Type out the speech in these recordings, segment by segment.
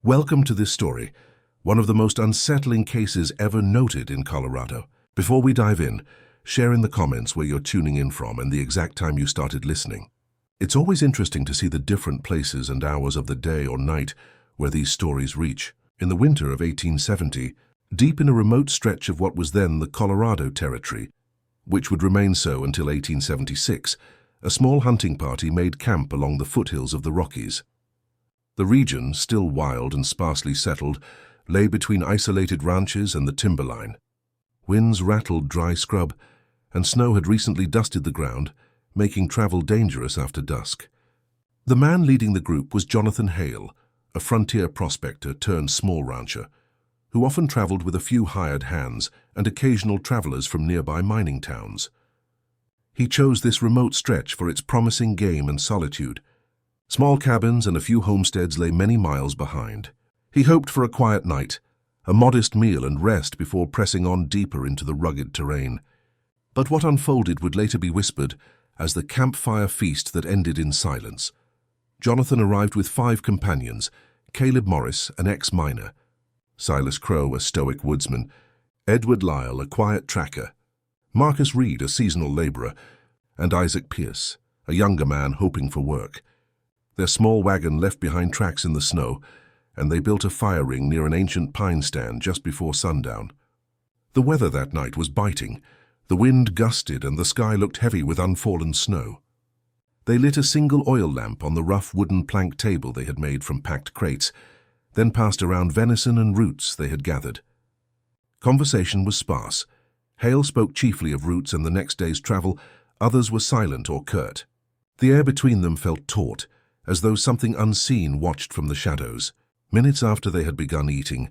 Welcome to this story, one of the most unsettling cases ever noted in Colorado. Before we dive in, share in the comments where you're tuning in from and the exact time you started listening. It's always interesting to see the different places and hours of the day or night where these stories reach. In the winter of 1870, deep in a remote stretch of what was then the Colorado Territory, which would remain so until 1876, a small hunting party made camp along the foothills of the Rockies. The region, still wild and sparsely settled, lay between isolated ranches and the timberline. Winds rattled dry scrub, and snow had recently dusted the ground, making travel dangerous after dusk. The man leading the group was Jonathan Hale, a frontier prospector turned small rancher, who often traveled with a few hired hands and occasional travelers from nearby mining towns. He chose this remote stretch for its promising game and solitude. Small cabins and a few homesteads lay many miles behind. He hoped for a quiet night, a modest meal and rest before pressing on deeper into the rugged terrain. But what unfolded would later be whispered as the campfire feast that ended in silence. Jonathan arrived with 5 companions: Caleb Morris, an ex-miner; Silas Crow, a stoic woodsman; Edward Lyle, a quiet tracker; Marcus Reed, a seasonal laborer; and Isaac Pierce, a younger man hoping for work. Their small wagon left behind tracks in the snow, and they built a fire ring near an ancient pine stand just before sundown. The weather that night was biting. The wind gusted and the sky looked heavy with unfallen snow. They lit a single oil lamp on the rough wooden plank table they had made from packed crates, then passed around venison and roots they had gathered. Conversation was sparse. Hale spoke chiefly of roots and the next day's travel. Others were silent or curt. The air between them felt taut, as though something unseen watched from the shadows. Minutes after they had begun eating,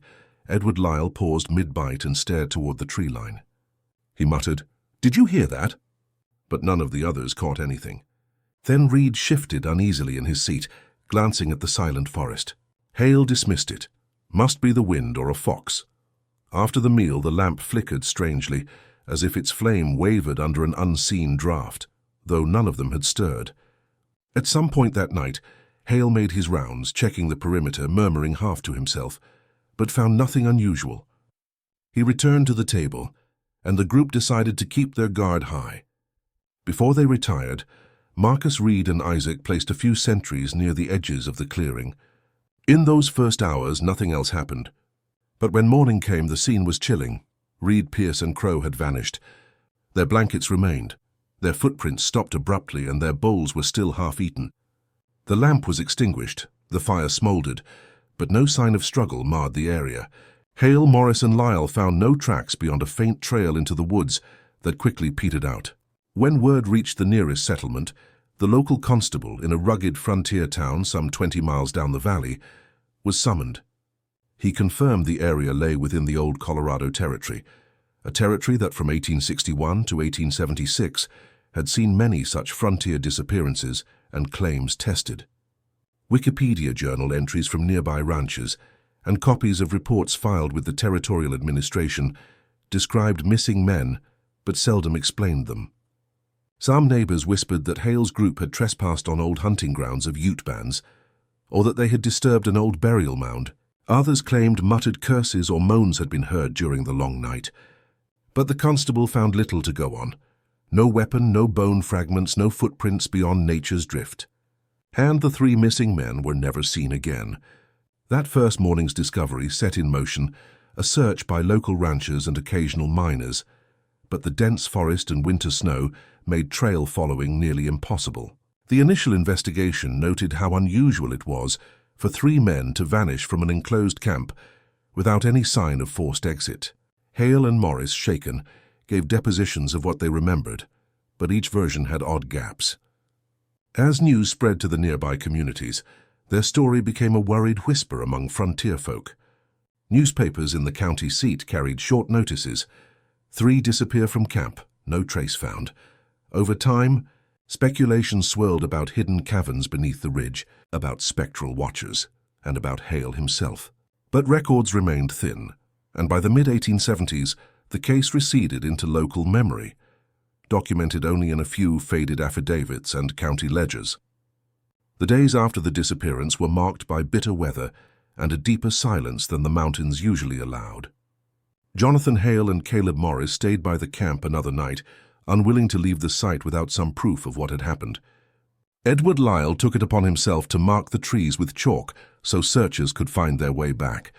Edward Lyle paused mid-bite and stared toward the tree line. He muttered, "Did you hear that?" But none of the others caught anything. Then Reed shifted uneasily in his seat, glancing at the silent forest. Hale dismissed it. Must be the wind or a fox. After the meal, the lamp flickered strangely, as if its flame wavered under an unseen draft, though none of them had stirred. At some point that night, Hale made his rounds, checking the perimeter, murmuring half to himself, but found nothing unusual. He returned to the table, and the group decided to keep their guard high. Before they retired, Marcus Reed and Isaac placed a few sentries near the edges of the clearing. In those first hours, nothing else happened. But when morning came, the scene was chilling. Reed, Pierce, and Crow had vanished. Their blankets remained. Their footprints stopped abruptly, and their bowls were still half-eaten. The lamp was extinguished, the fire smoldered, but no sign of struggle marred the area. Hale, Morris, and Lyle found no tracks beyond a faint trail into the woods that quickly petered out. When word reached the nearest settlement, the local constable in a rugged frontier town some 20 miles down the valley was summoned. He confirmed the area lay within the old Colorado Territory, a territory that from 1861 to 1876 had seen many such frontier disappearances and claims tested. Wikipedia journal entries from nearby ranches and copies of reports filed with the territorial administration described missing men, but seldom explained them. Some neighbors whispered that Hale's group had trespassed on old hunting grounds of Ute bands, or that they had disturbed an old burial mound. Others claimed muttered curses or moans had been heard during the long night. But the constable found little to go on. No weapon, no bone fragments, no footprints beyond nature's drift. And the 3 missing men were never seen again. That first morning's discovery set in motion a search by local ranchers and occasional miners, but the dense forest and winter snow made trail following nearly impossible. The initial investigation noted how unusual it was for 3 men to vanish from an enclosed camp without any sign of forced exit. Hale and Morris, shaken, gave depositions of what they remembered, but each version had odd gaps. As news spread to the nearby communities, their story became a worried whisper among frontier folk. Newspapers in the county seat carried short notices: 3 disappear from camp, no trace found. Over time, speculation swirled about hidden caverns beneath the ridge, about spectral watchers, and about Hale himself. But records remained thin, and by the mid-1870s, the case receded into local memory, documented only in a few faded affidavits and county ledgers. The days after the disappearance were marked by bitter weather and a deeper silence than the mountains usually allowed. Jonathan Hale and Caleb Morris stayed by the camp another night, unwilling to leave the site without some proof of what had happened. Edward Lyle took it upon himself to mark the trees with chalk so searchers could find their way back.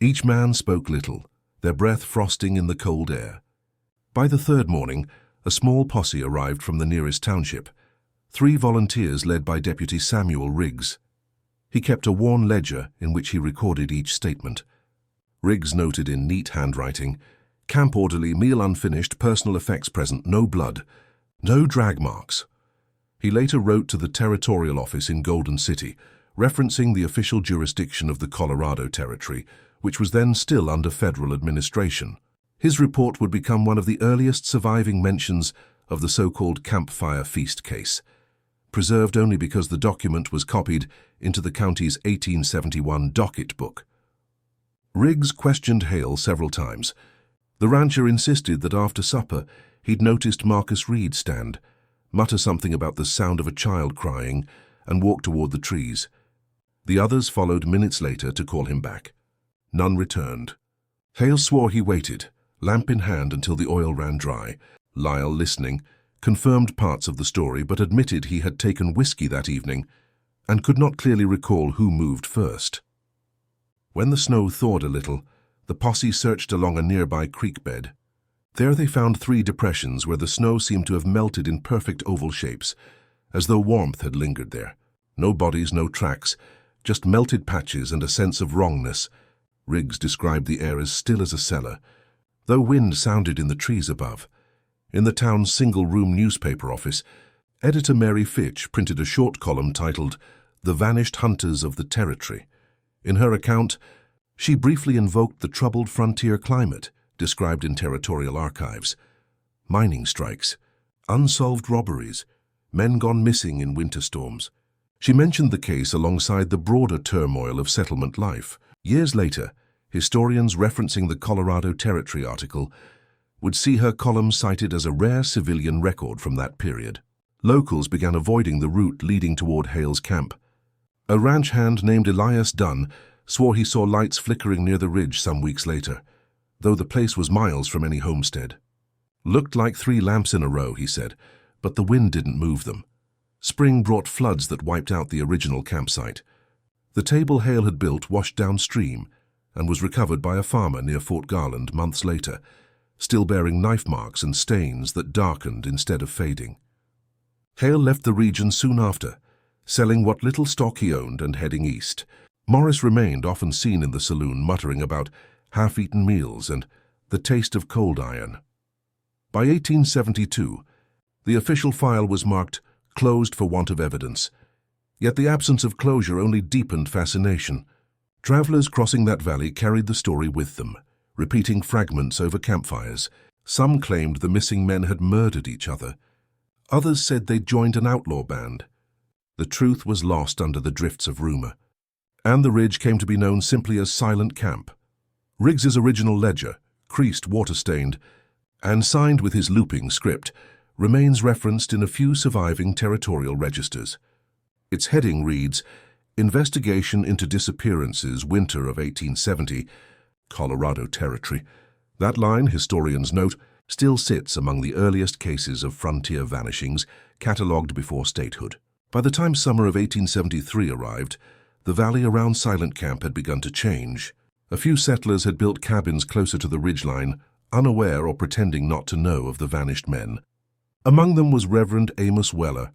Each man spoke little, their breath frosting in the cold air. By the third morning, a small posse arrived from the nearest township, 3 volunteers led by Deputy Samuel Riggs. He kept a worn ledger in which he recorded each statement. Riggs noted in neat handwriting, "Camp orderly, meal unfinished, personal effects present, no blood, no drag marks." He later wrote to the territorial office in Golden City, referencing the official jurisdiction of the Colorado Territory, which was then still under federal administration. His report would become one of the earliest surviving mentions of the so-called Campfire feast case, preserved only because the document was copied into the county's 1871 docket book. Riggs questioned Hale several times. The rancher insisted that after supper he'd noticed Marcus Reed stand, mutter something about the sound of a child crying, and walk toward the trees. The others followed minutes later to call him back. None returned. Hale swore he waited, lamp in hand, until the oil ran dry. Lyle, listening, confirmed parts of the story but admitted he had taken whiskey that evening and could not clearly recall who moved first. When the snow thawed a little, the posse searched along a nearby creek bed. There they found 3 depressions where the snow seemed to have melted in perfect oval shapes, as though warmth had lingered there. No bodies, no tracks, just melted patches and a sense of wrongness. Riggs described the air as still as a cellar, though wind sounded in the trees above. In the town's single-room newspaper office, editor Mary Fitch printed a short column titled "The Vanished Hunters of the Territory." In her account, she briefly invoked the troubled frontier climate described in territorial archives. Mining strikes, unsolved robberies, men gone missing in winter storms. She mentioned the case alongside the broader turmoil of settlement life. Years later, historians referencing the Colorado Territory article would see her column cited as a rare civilian record from that period. Locals began avoiding the route leading toward Hale's camp. A ranch hand named Elias Dunn swore he saw lights flickering near the ridge some weeks later, though the place was miles from any homestead. "Looked like 3 lamps in a row," he said, but the wind didn't move them. Spring brought floods that wiped out the original campsite. The table Hale had built washed downstream and was recovered by a farmer near Fort Garland months later, still bearing knife marks and stains that darkened instead of fading. Hale left the region soon after, selling what little stock he owned and heading east. Morris remained often seen in the saloon muttering about half-eaten meals and the taste of cold iron. By 1872, the official file was marked "closed for want of evidence," yet the absence of closure only deepened fascination. Travelers crossing that valley carried the story with them, repeating fragments over campfires. Some claimed the missing men had murdered each other. Others said they'd joined an outlaw band. The truth was lost under the drifts of rumor, and the ridge came to be known simply as Silent Camp. Riggs's original ledger, creased, water-stained, and signed with his looping script, remains referenced in a few surviving territorial registers. Its heading reads, "Investigation into Disappearances, Winter of 1870, Colorado Territory." That line, historians note, still sits among the earliest cases of frontier vanishings catalogued before statehood. By the time summer of 1873 arrived, the valley around Silent Camp had begun to change. A few settlers had built cabins closer to the ridgeline, unaware or pretending not to know of the vanished men. Among them was Reverend Amos Weller,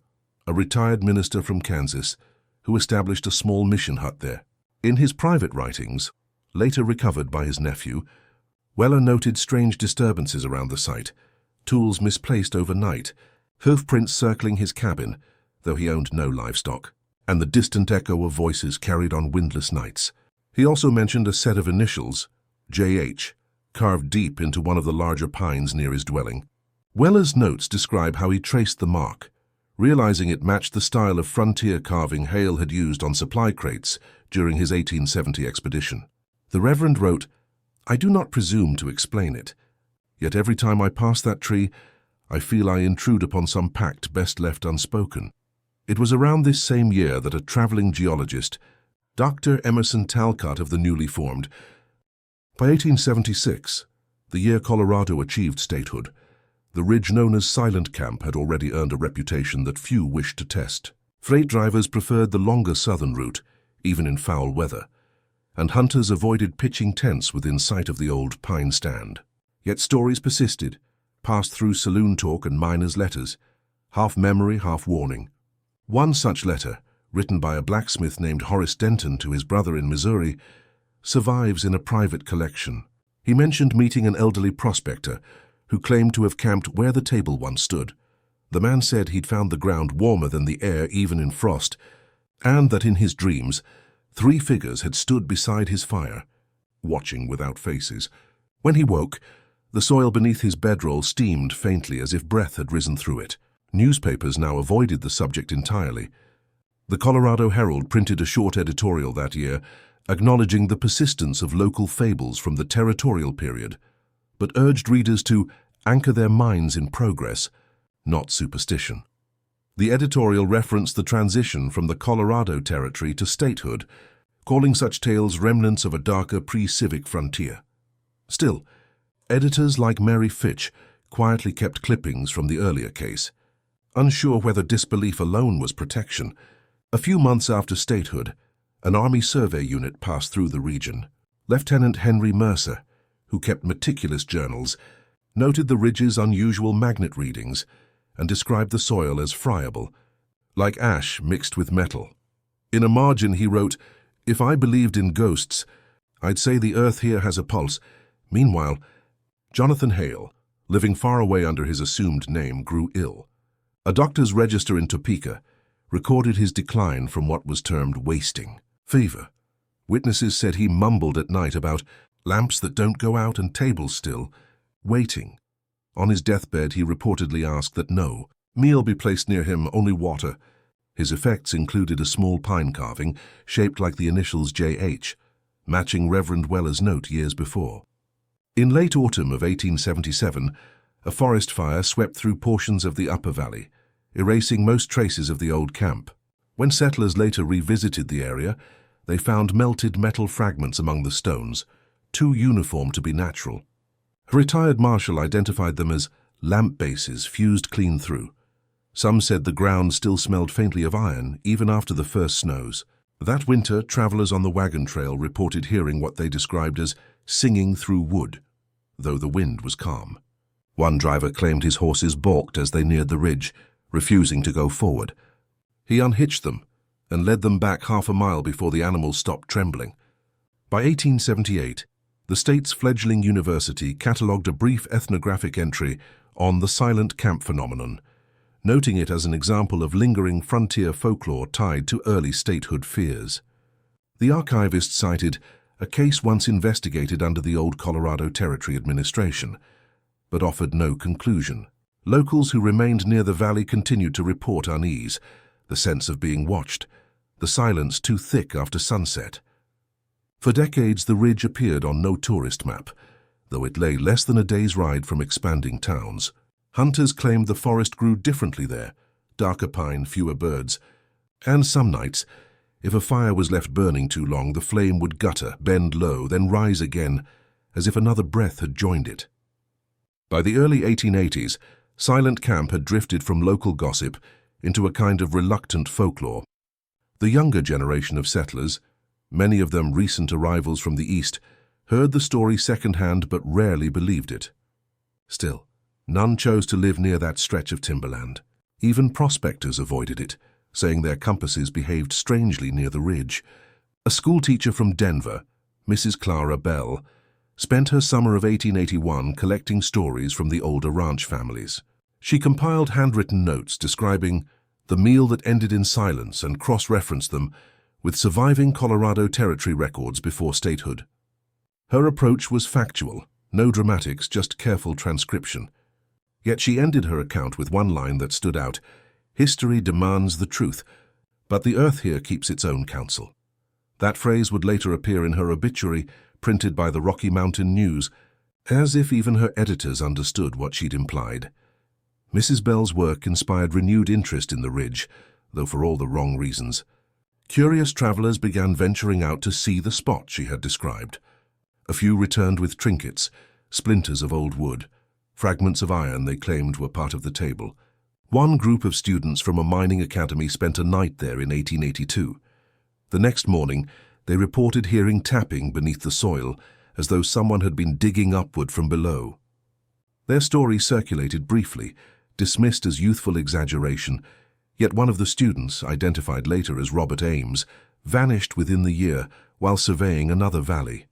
a retired minister from Kansas, who established a small mission hut there. In his private writings, later recovered by his nephew, Weller noted strange disturbances around the site, tools misplaced overnight, hoofprints circling his cabin, though he owned no livestock, and the distant echo of voices carried on windless nights. He also mentioned a set of initials, J.H., carved deep into one of the larger pines near his dwelling. Weller's notes describe how he traced the mark, realizing it matched the style of frontier carving Hale had used on supply crates during his 1870 expedition. The Reverend wrote, "I do not presume to explain it, yet every time I pass that tree, I feel I intrude upon some pact best left unspoken." It was around this same year that a traveling geologist, Dr. Emerson Talcott of the newly formed. By 1876, the year Colorado achieved statehood, the ridge known as Silent Camp had already earned a reputation that few wished to test. Freight drivers preferred the longer southern route, even in foul weather, and hunters avoided pitching tents within sight of the old pine stand. Yet stories persisted, passed through saloon talk and miners' letters, half memory, half warning. One such letter, written by a blacksmith named Horace Denton to his brother in Missouri, survives in a private collection. He mentioned meeting an elderly prospector who claimed to have camped where the table once stood. The man said he'd found the ground warmer than the air even in frost, and that in his dreams, 3 figures had stood beside his fire, watching without faces. When he woke, the soil beneath his bedroll steamed faintly as if breath had risen through it. Newspapers now avoided the subject entirely. The Colorado Herald printed a short editorial that year, acknowledging the persistence of local fables from the territorial period, but urged readers to anchor their minds in progress, not superstition. The editorial referenced the transition from the Colorado Territory to statehood, calling such tales remnants of a darker pre-civic frontier. Still, editors like Mary Fitch quietly kept clippings from the earlier case. Unsure whether disbelief alone was protection, a few months after statehood, an Army survey unit passed through the region. Lieutenant Henry Mercer, who kept meticulous journals, noted the ridge's unusual magnet readings and described the soil as friable, like ash mixed with metal. In a margin he wrote, "If I believed in ghosts, I'd say the earth here has a pulse." Meanwhile, Jonathan Hale, living far away under his assumed name, grew ill. A doctor's register in Topeka recorded his decline from what was termed wasting fever. Witnesses said he mumbled at night about lamps that don't go out and tables still, waiting. On his deathbed, he reportedly asked that no meal be placed near him, only water. His effects included a small pine carving shaped like the initials J.H., matching Reverend Weller's note years before. In late autumn of 1877, a forest fire swept through portions of the upper valley, erasing most traces of the old camp. When settlers later revisited the area, they found melted metal fragments among the stones, too uniform to be natural. A retired marshal identified them as lamp bases fused clean through. Some said the ground still smelled faintly of iron, even after the first snows. That winter, travelers on the wagon trail reported hearing what they described as singing through wood, though the wind was calm. One driver claimed his horses balked as they neared the ridge, refusing to go forward. He unhitched them and led them back half a mile before the animals stopped trembling. By 1878, the state's fledgling university catalogued a brief ethnographic entry on the Silent Camp phenomenon, noting it as an example of lingering frontier folklore tied to early statehood fears. The archivist cited a case once investigated under the old Colorado Territory administration, but offered no conclusion. Locals who remained near the valley continued to report unease, the sense of being watched, the silence too thick after sunset. For decades, the ridge appeared on no tourist map, though it lay less than a day's ride from expanding towns. Hunters claimed the forest grew differently there, darker pine, fewer birds, and some nights, if a fire was left burning too long, the flame would gutter, bend low, then rise again, as if another breath had joined it. By the early 1880s, Silent Camp had drifted from local gossip into a kind of reluctant folklore. The younger generation of settlers, many of them recent arrivals from the east, heard the story secondhand but rarely believed it. Still, none chose to live near that stretch of timberland. Even prospectors avoided it, saying their compasses behaved strangely near the ridge. A schoolteacher from Denver, Mrs. Clara Bell, spent her summer of 1881 collecting stories from the older ranch families. She compiled handwritten notes describing the meal that ended in silence and cross-referenced them with surviving Colorado Territory records before statehood. Her approach was factual, no dramatics, just careful transcription. Yet she ended her account with one line that stood out: "History demands the truth, but the earth here keeps its own counsel." That phrase would later appear in her obituary, printed by the Rocky Mountain News, as if even her editors understood what she'd implied. Mrs. Bell's work inspired renewed interest in the ridge, though for all the wrong reasons. Curious travelers began venturing out to see the spot she had described. A few returned with trinkets, splinters of old wood, fragments of iron they claimed were part of the table. One group of students from a mining academy spent a night there in 1882. The next morning, they reported hearing tapping beneath the soil, as though someone had been digging upward from below. Their story circulated briefly, dismissed as youthful exaggeration, yet one of the students, identified later as Robert Ames, vanished within the year while surveying another valley.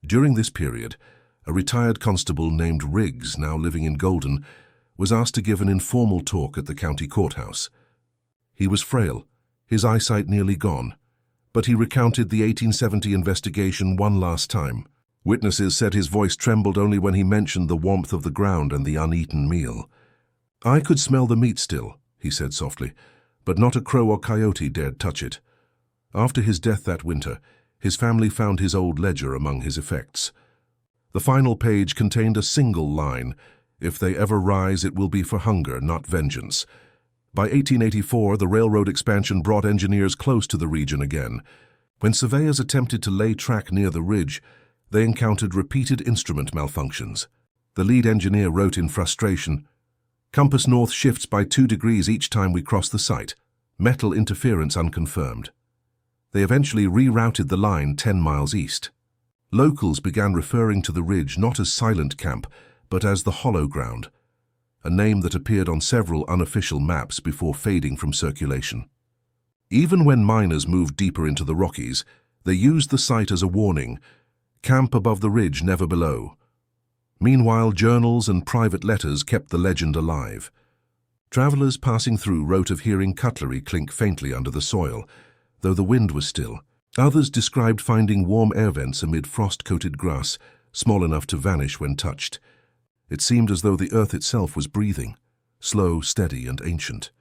During this period, a retired constable named Riggs, now living in Golden, was asked to give an informal talk at the county courthouse. He was frail, his eyesight nearly gone, but he recounted the 1870 investigation one last time. Witnesses said his voice trembled only when he mentioned the warmth of the ground and the uneaten meal. "I could smell the meat still," he said softly, "but not a crow or coyote dared touch it." After his death that winter, his family found his old ledger among his effects. The final page contained a single line: "If they ever rise, it will be for hunger, not vengeance." By 1884, the railroad expansion brought engineers close to the region again. When surveyors attempted to lay track near the ridge, they encountered repeated instrument malfunctions. The lead engineer wrote in frustration, "Compass north shifts by 2 degrees each time we cross the site. Metal interference unconfirmed." They eventually rerouted the line 10 miles east. Locals began referring to the ridge not as Silent Camp, but as the Hollow Ground, a name that appeared on several unofficial maps before fading from circulation. Even when miners moved deeper into the Rockies, they used the site as a warning: camp above the ridge, never below. Meanwhile, journals and private letters kept the legend alive. Travelers passing through wrote of hearing cutlery clink faintly under the soil, though the wind was still. Others described finding warm air vents amid frost-coated grass, small enough to vanish when touched. It seemed as though the earth itself was breathing, slow, steady, and ancient.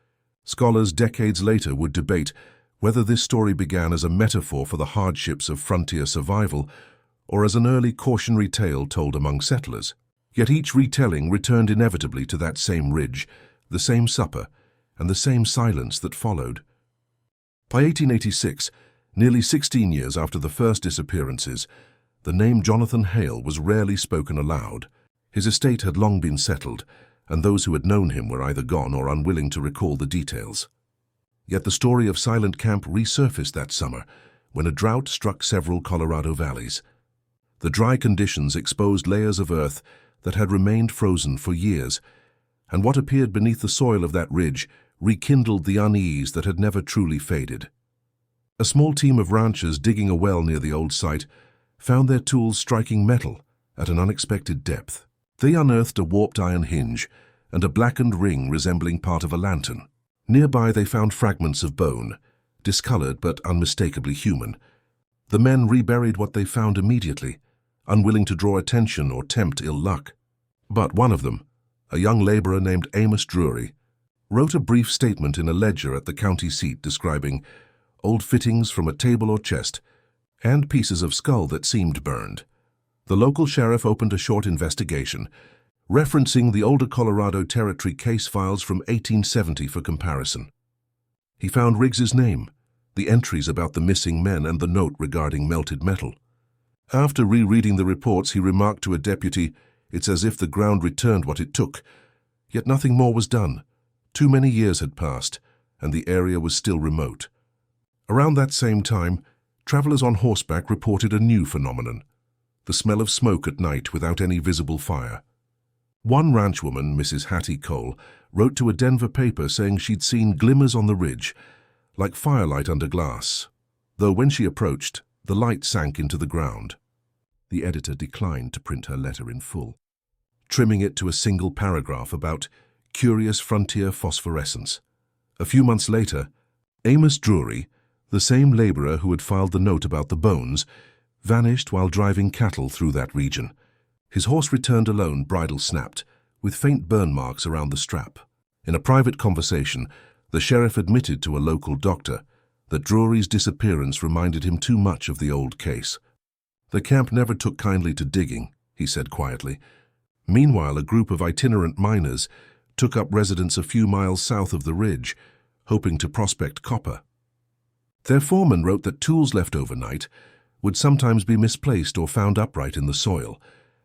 Scholars decades later would debate whether this story began as a metaphor for the hardships of frontier survival or as an early cautionary tale told among settlers. Yet each retelling returned inevitably to that same ridge, the same supper, and the same silence that followed. By 1886, nearly 16 years after the first disappearances, the name Jonathan Hale was rarely spoken aloud. His estate had long been settled, and those who had known him were either gone or unwilling to recall the details. Yet the story of Silent Camp resurfaced that summer, when a drought struck several Colorado valleys. The dry conditions exposed layers of earth that had remained frozen for years, and what appeared beneath the soil of that ridge rekindled the unease that had never truly faded. A small team of ranchers digging a well near the old site found their tools striking metal at an unexpected depth. They unearthed a warped iron hinge and a blackened ring resembling part of a lantern. Nearby they found fragments of bone, discolored but unmistakably human. The men reburied what they found immediately, unwilling to draw attention or tempt ill luck. But one of them, a young laborer named Amos Drury, wrote a brief statement in a ledger at the county seat describing old fittings from a table or chest and pieces of skull that seemed burned. The local sheriff opened a short investigation, referencing the older Colorado Territory case files from 1870 for comparison. He found Riggs's name, the entries about the missing men, and the note regarding melted metal. After rereading the reports, he remarked to a deputy, "It's as if the ground returned what it took." Yet nothing more was done. Too many years had passed, and the area was still remote. Around that same time, travelers on horseback reported a new phenomenon: the smell of smoke at night without any visible fire. One ranchwoman, Mrs. Hattie Cole, wrote to a Denver paper saying she'd seen glimmers on the ridge, like firelight under glass, though when she approached, the light sank into the ground. The editor declined to print her letter in full, trimming it to a single paragraph about curious frontier phosphorescence. A few months later, Amos Drury, the same laborer who had filed the note about the bones, vanished while driving cattle through that region. His horse returned alone, bridle snapped, with faint burn marks around the strap. In a private conversation, the sheriff admitted to a local doctor that Drury's disappearance reminded him too much of the old case. "The camp never took kindly to digging," he said quietly. Meanwhile, a group of itinerant miners took up residence a few miles south of the ridge, hoping to prospect copper. Their foreman wrote that tools left overnight would sometimes be misplaced or found upright in the soil,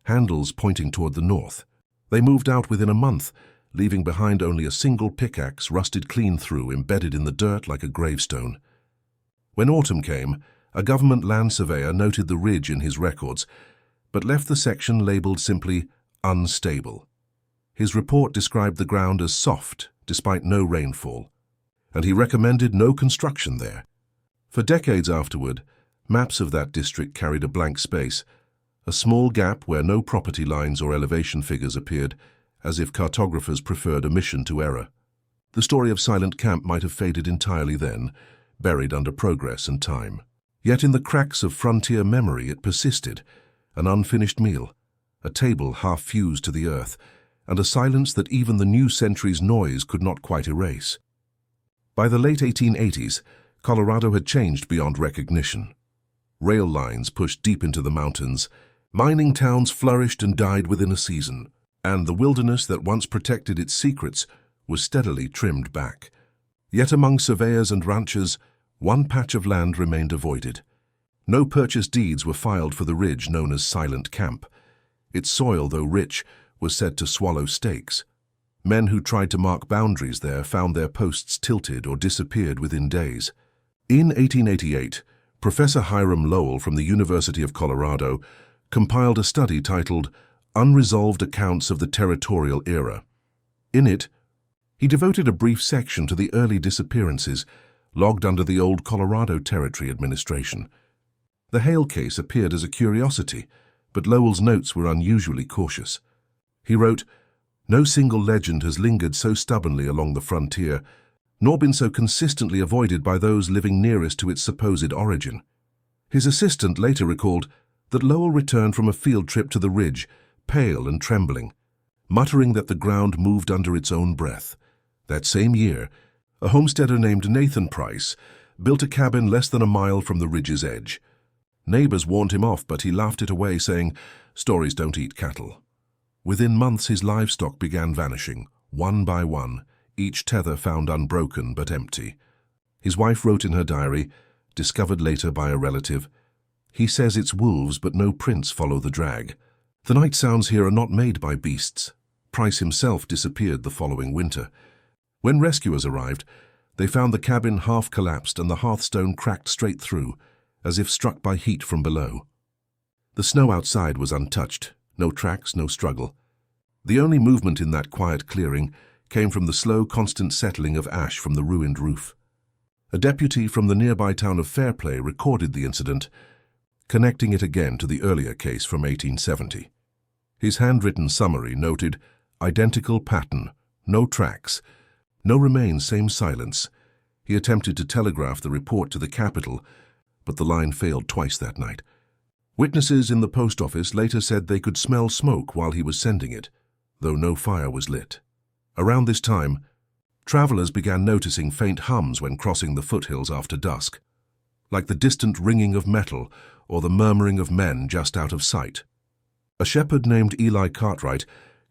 handles pointing toward the north. They moved out within a month, leaving behind only a single pickaxe rusted clean through, embedded in the dirt like a gravestone. When autumn came, a government land surveyor noted the ridge in his records, but left the section labeled simply unstable. His report described the ground as soft, despite no rainfall, and he recommended no construction there. For decades afterward, maps of that district carried a blank space, a small gap where no property lines or elevation figures appeared, as if cartographers preferred omission to error. The story of Silent Camp might have faded entirely then, buried under progress and time. Yet in the cracks of frontier memory it persisted, an unfinished meal, a table half fused to the earth, and a silence that even the new century's noise could not quite erase. By the late 1880s, Colorado had changed beyond recognition. Rail lines pushed deep into the mountains, mining towns flourished and died within a season, and the wilderness that once protected its secrets was steadily trimmed back. Yet among surveyors and ranchers, one patch of land remained avoided. No purchase deeds were filed for the ridge known as Silent Camp. Its soil, though rich, was said to swallow stakes. Men who tried to mark boundaries there found their posts tilted or disappeared within days. In 1888, Professor Hiram Lowell from the University of Colorado compiled a study titled Unresolved Accounts of the Territorial Era. In it, he devoted a brief section to the early disappearances logged under the old Colorado Territory administration. The Hale case appeared as a curiosity, but Lowell's notes were unusually cautious. He wrote, "No single legend has lingered so stubbornly along the frontier, nor been so consistently avoided by those living nearest to its supposed origin." His assistant later recalled that Lowell returned from a field trip to the ridge, pale and trembling, muttering that the ground moved under its own breath. That same year, a homesteader named Nathan Price built a cabin less than a mile from the ridge's edge. Neighbors warned him off, but he laughed it away, saying, "Stories don't eat cattle." Within months, his livestock began vanishing, one by one, each tether found unbroken but empty. His wife wrote in her diary, discovered later by a relative, "He says it's wolves, but no prints follow the drag. The night sounds here are not made by beasts." Price himself disappeared the following winter. When rescuers arrived, they found the cabin half collapsed and the hearthstone cracked straight through, as if struck by heat from below. The snow outside was untouched, no tracks, no struggle. The only movement in that quiet clearing came from the slow, constant settling of ash from the ruined roof. A deputy from the nearby town of Fairplay recorded the incident, connecting it again to the earlier case from 1870. His handwritten summary noted, "Identical pattern, no tracks, no remains, same silence." He attempted to telegraph the report to the capital, but the line failed twice that night. Witnesses in the post office later said they could smell smoke while he was sending it, though no fire was lit. Around this time, travelers began noticing faint hums when crossing the foothills after dusk, like the distant ringing of metal or the murmuring of men just out of sight. A shepherd named Eli Cartwright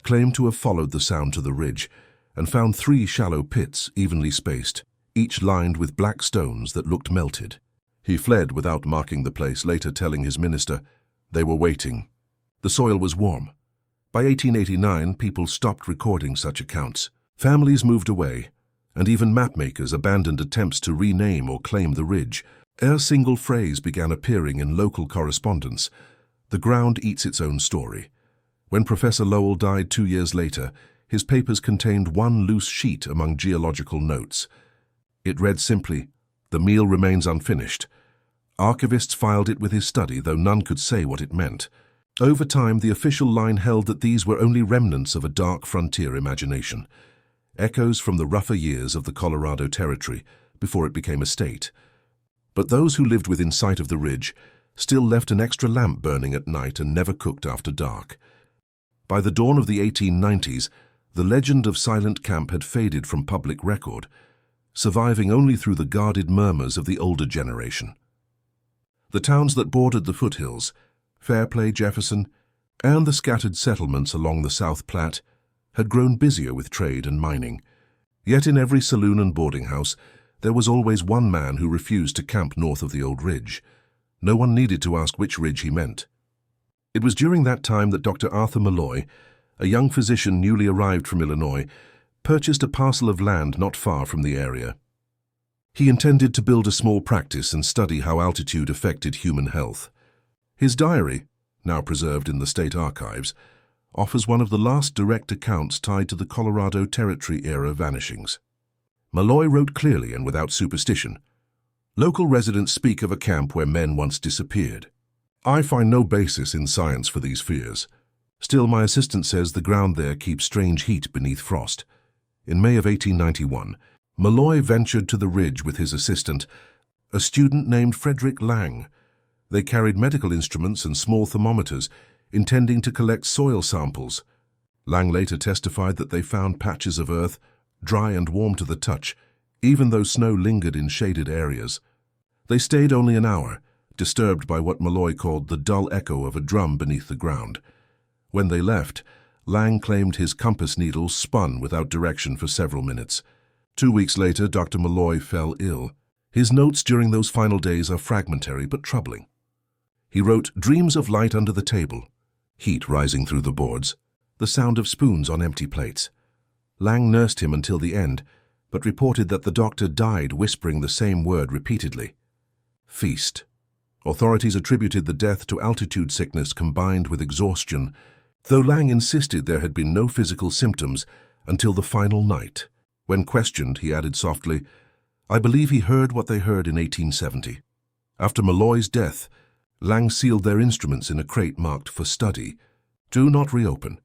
claimed to have followed the sound to the ridge and found 3 shallow pits evenly spaced, each lined with black stones that looked melted. He fled without marking the place, later telling his minister, "They were waiting." The soil was warm. By 1889, people stopped recording such accounts. Families moved away, and even mapmakers abandoned attempts to rename or claim the ridge. A single phrase began appearing in local correspondence: "The ground eats its own story." When Professor Lowell died 2 years later, his papers contained one loose sheet among geological notes. It read simply, "The meal remains unfinished." Archivists filed it with his study, though none could say what it meant. Over time, the official line held that these were only remnants of a dark frontier imagination, echoes from the rougher years of the Colorado Territory before it became a state. But those who lived within sight of the ridge still left an extra lamp burning at night and never cooked after dark. By the dawn of the 1890s, the legend of Silent Camp had faded from public record, surviving only through the guarded murmurs of the older generation. The towns that bordered the foothills, Fairplay, Jefferson, and the scattered settlements along the South Platte, had grown busier with trade and mining. Yet in every saloon and boarding house, There was always one man who refused to camp north of the old ridge. No one needed to ask which ridge he meant. It was during that time that Dr. Arthur Malloy, a young physician newly arrived from Illinois, purchased a parcel of land not far from the area. He intended to build a small practice and study how altitude affected human health. His diary, now preserved in the state archives, offers one of the last direct accounts tied to the Colorado Territory-era vanishings. Malloy wrote clearly and without superstition. Local residents speak of a camp where men once disappeared. I find no basis in science for these fears. Still, my assistant says the ground there keeps strange heat beneath frost. In May of 1891, Malloy ventured to the ridge with his assistant, a student named Frederick Lang. They carried medical instruments and small thermometers, intending to collect soil samples. Lang later testified that they found patches of earth, dry and warm to the touch, even though snow lingered in shaded areas. They stayed only an hour, disturbed by what Malloy called the dull echo of a drum beneath the ground. When they left, Lang claimed his compass needle spun without direction for several minutes. 2 weeks later, Dr. Malloy fell ill. His notes during those final days are fragmentary but troubling. He wrote dreams of light under the table, heat rising through the boards, the sound of spoons on empty plates. Lang nursed him until the end, but reported that the doctor died whispering the same word repeatedly. Feast. Authorities attributed the death to altitude sickness combined with exhaustion, though Lang insisted there had been no physical symptoms until the final night. When questioned, he added softly, "I believe he heard what they heard in 1870. After Malloy's death, Lang sealed their instruments in a crate marked for study. Do not reopen.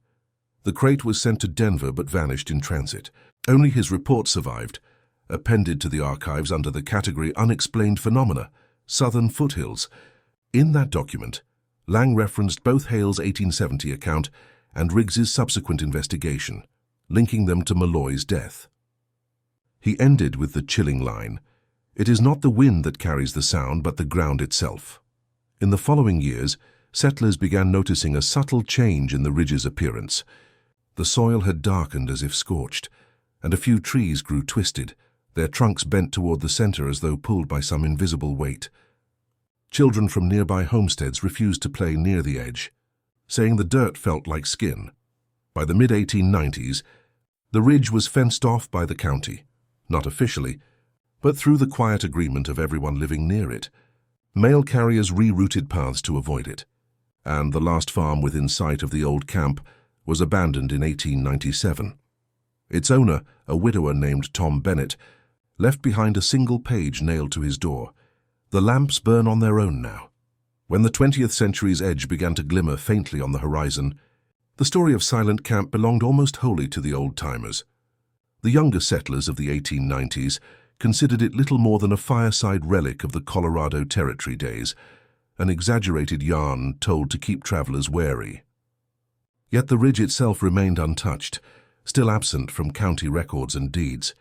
The crate was sent to Denver but vanished in transit. Only his report survived, appended to the archives under the category Unexplained Phenomena, Southern Foothills. In that document, Lang referenced both Hale's 1870 account and Riggs's subsequent investigation, linking them to Malloy's death. He ended with the chilling line, "It is not the wind that carries the sound, but the ground itself." In the following years, settlers began noticing a subtle change in the ridge's appearance. The soil had darkened as if scorched, and a few trees grew twisted, their trunks bent toward the center as though pulled by some invisible weight. Children from nearby homesteads refused to play near the edge, saying the dirt felt like skin. By the mid-1890s, the ridge was fenced off by the county, not officially, but through the quiet agreement of everyone living near it. Mail carriers rerouted paths to avoid it, and the last farm within sight of the old camp was abandoned in 1897. Its owner, a widower named Tom Bennett, left behind a single page nailed to his door. The lamps burn on their own now. When the 20th century's edge began to glimmer faintly on the horizon, the story of Silent Camp belonged almost wholly to the old-timers. The younger settlers of the 1890s considered it little more than a fireside relic of the Colorado Territory days, an exaggerated yarn told to keep travelers wary. Yet the ridge itself remained untouched, still absent from county records and deeds.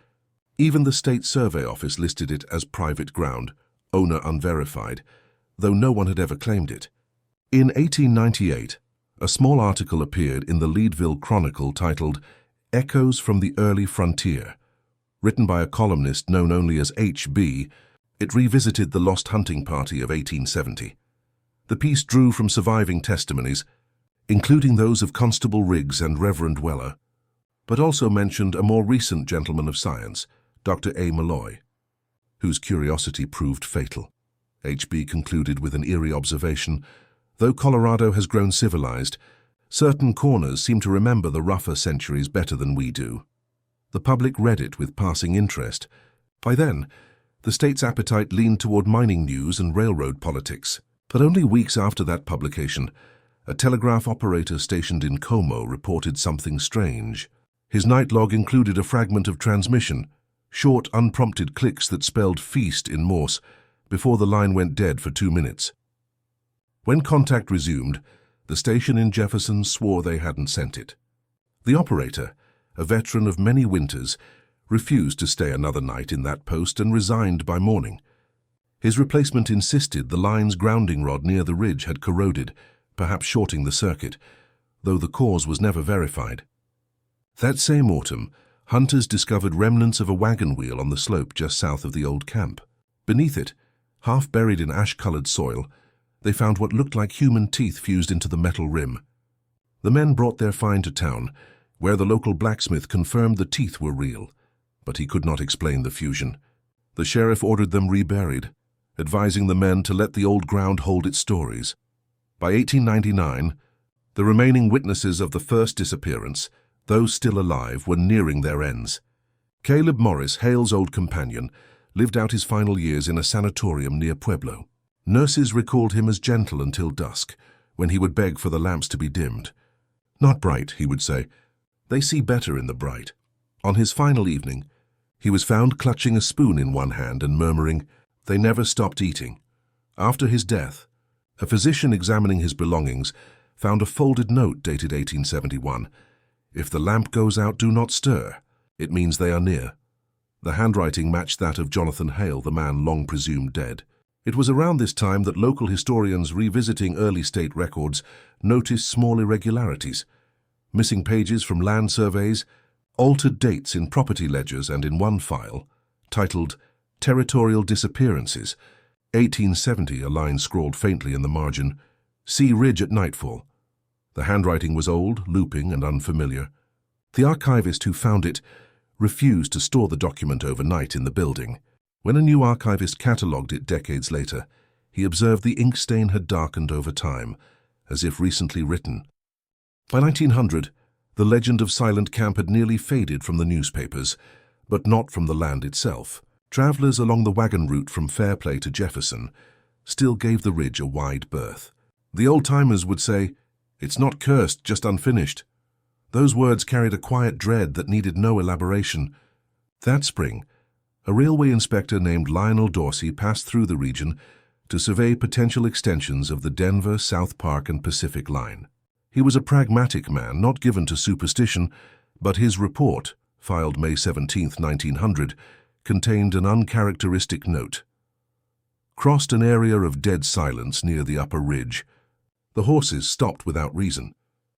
Even the state survey office listed it as private ground, owner unverified, though no one had ever claimed it. In 1898, a small article appeared in the Leadville Chronicle titled "Echoes from the Early Frontier." Written by a columnist known only as H.B., it revisited the lost hunting party of 1870. The piece drew from surviving testimonies, including those of Constable Riggs and Reverend Weller, but also mentioned a more recent gentleman of science, Dr. A. Malloy, whose curiosity proved fatal. H.B. concluded with an eerie observation: though Colorado has grown civilized, certain corners seem to remember the rougher centuries better than we do. The public read it with passing interest. By then, the state's appetite leaned toward mining news and railroad politics. But only weeks after that publication, a telegraph operator stationed in Como reported something strange. His night log included a fragment of transmission, short, unprompted clicks that spelled feast in Morse, before the line went dead for 2 minutes. When contact resumed, the station in Jefferson swore they hadn't sent it. The operator, a veteran of many winters, refused to stay another night in that post and resigned by morning. His replacement insisted the line's grounding rod near the ridge had corroded, perhaps shorting the circuit, though the cause was never verified. That same autumn, hunters discovered remnants of a wagon wheel on the slope just south of the old camp. Beneath it, half buried in ash-colored soil, they found what looked like human teeth fused into the metal rim. The men brought their find to town, where the local blacksmith confirmed the teeth were real, but he could not explain the fusion. The sheriff ordered them reburied, advising the men to let the old ground hold its stories. By 1899, the remaining witnesses of the first disappearance, those still alive, were nearing their ends. Caleb Morris, Hale's old companion, lived out his final years in a sanatorium near Pueblo. Nurses recalled him as gentle until dusk, when he would beg for the lamps to be dimmed. "Not bright," he would say. "They see better in the bright." On his final evening, he was found clutching a spoon in one hand and murmuring, "They never stopped eating." After his death, a physician examining his belongings found a folded note dated 1871. "If the lamp goes out, do not stir. It means they are near." The handwriting matched that of Jonathan Hale, the man long presumed dead. It was around this time that local historians revisiting early state records noticed small irregularities. Missing pages from land surveys, altered dates in property ledgers, and in one file, titled Territorial Disappearances, 1870, a line scrawled faintly in the margin, "See Ridge at nightfall." The handwriting was old, looping, and unfamiliar. The archivist who found it refused to store the document overnight in the building. When a new archivist catalogued it decades later, he observed the ink stain had darkened over time, as if recently written. By 1900, the legend of Silent Camp had nearly faded from the newspapers, but not from the land itself. Travelers along the wagon route from Fairplay to Jefferson still gave the ridge a wide berth. The old-timers would say, "It's not cursed, just unfinished." Those words carried a quiet dread that needed no elaboration. That spring, a railway inspector named Lionel Dorsey passed through the region to survey potential extensions of the Denver, South Park, and Pacific Line. He was a pragmatic man, not given to superstition, but his report, filed May 17, 1900, contained an uncharacteristic note. Crossed an area of dead silence near the upper ridge. The horses stopped without reason.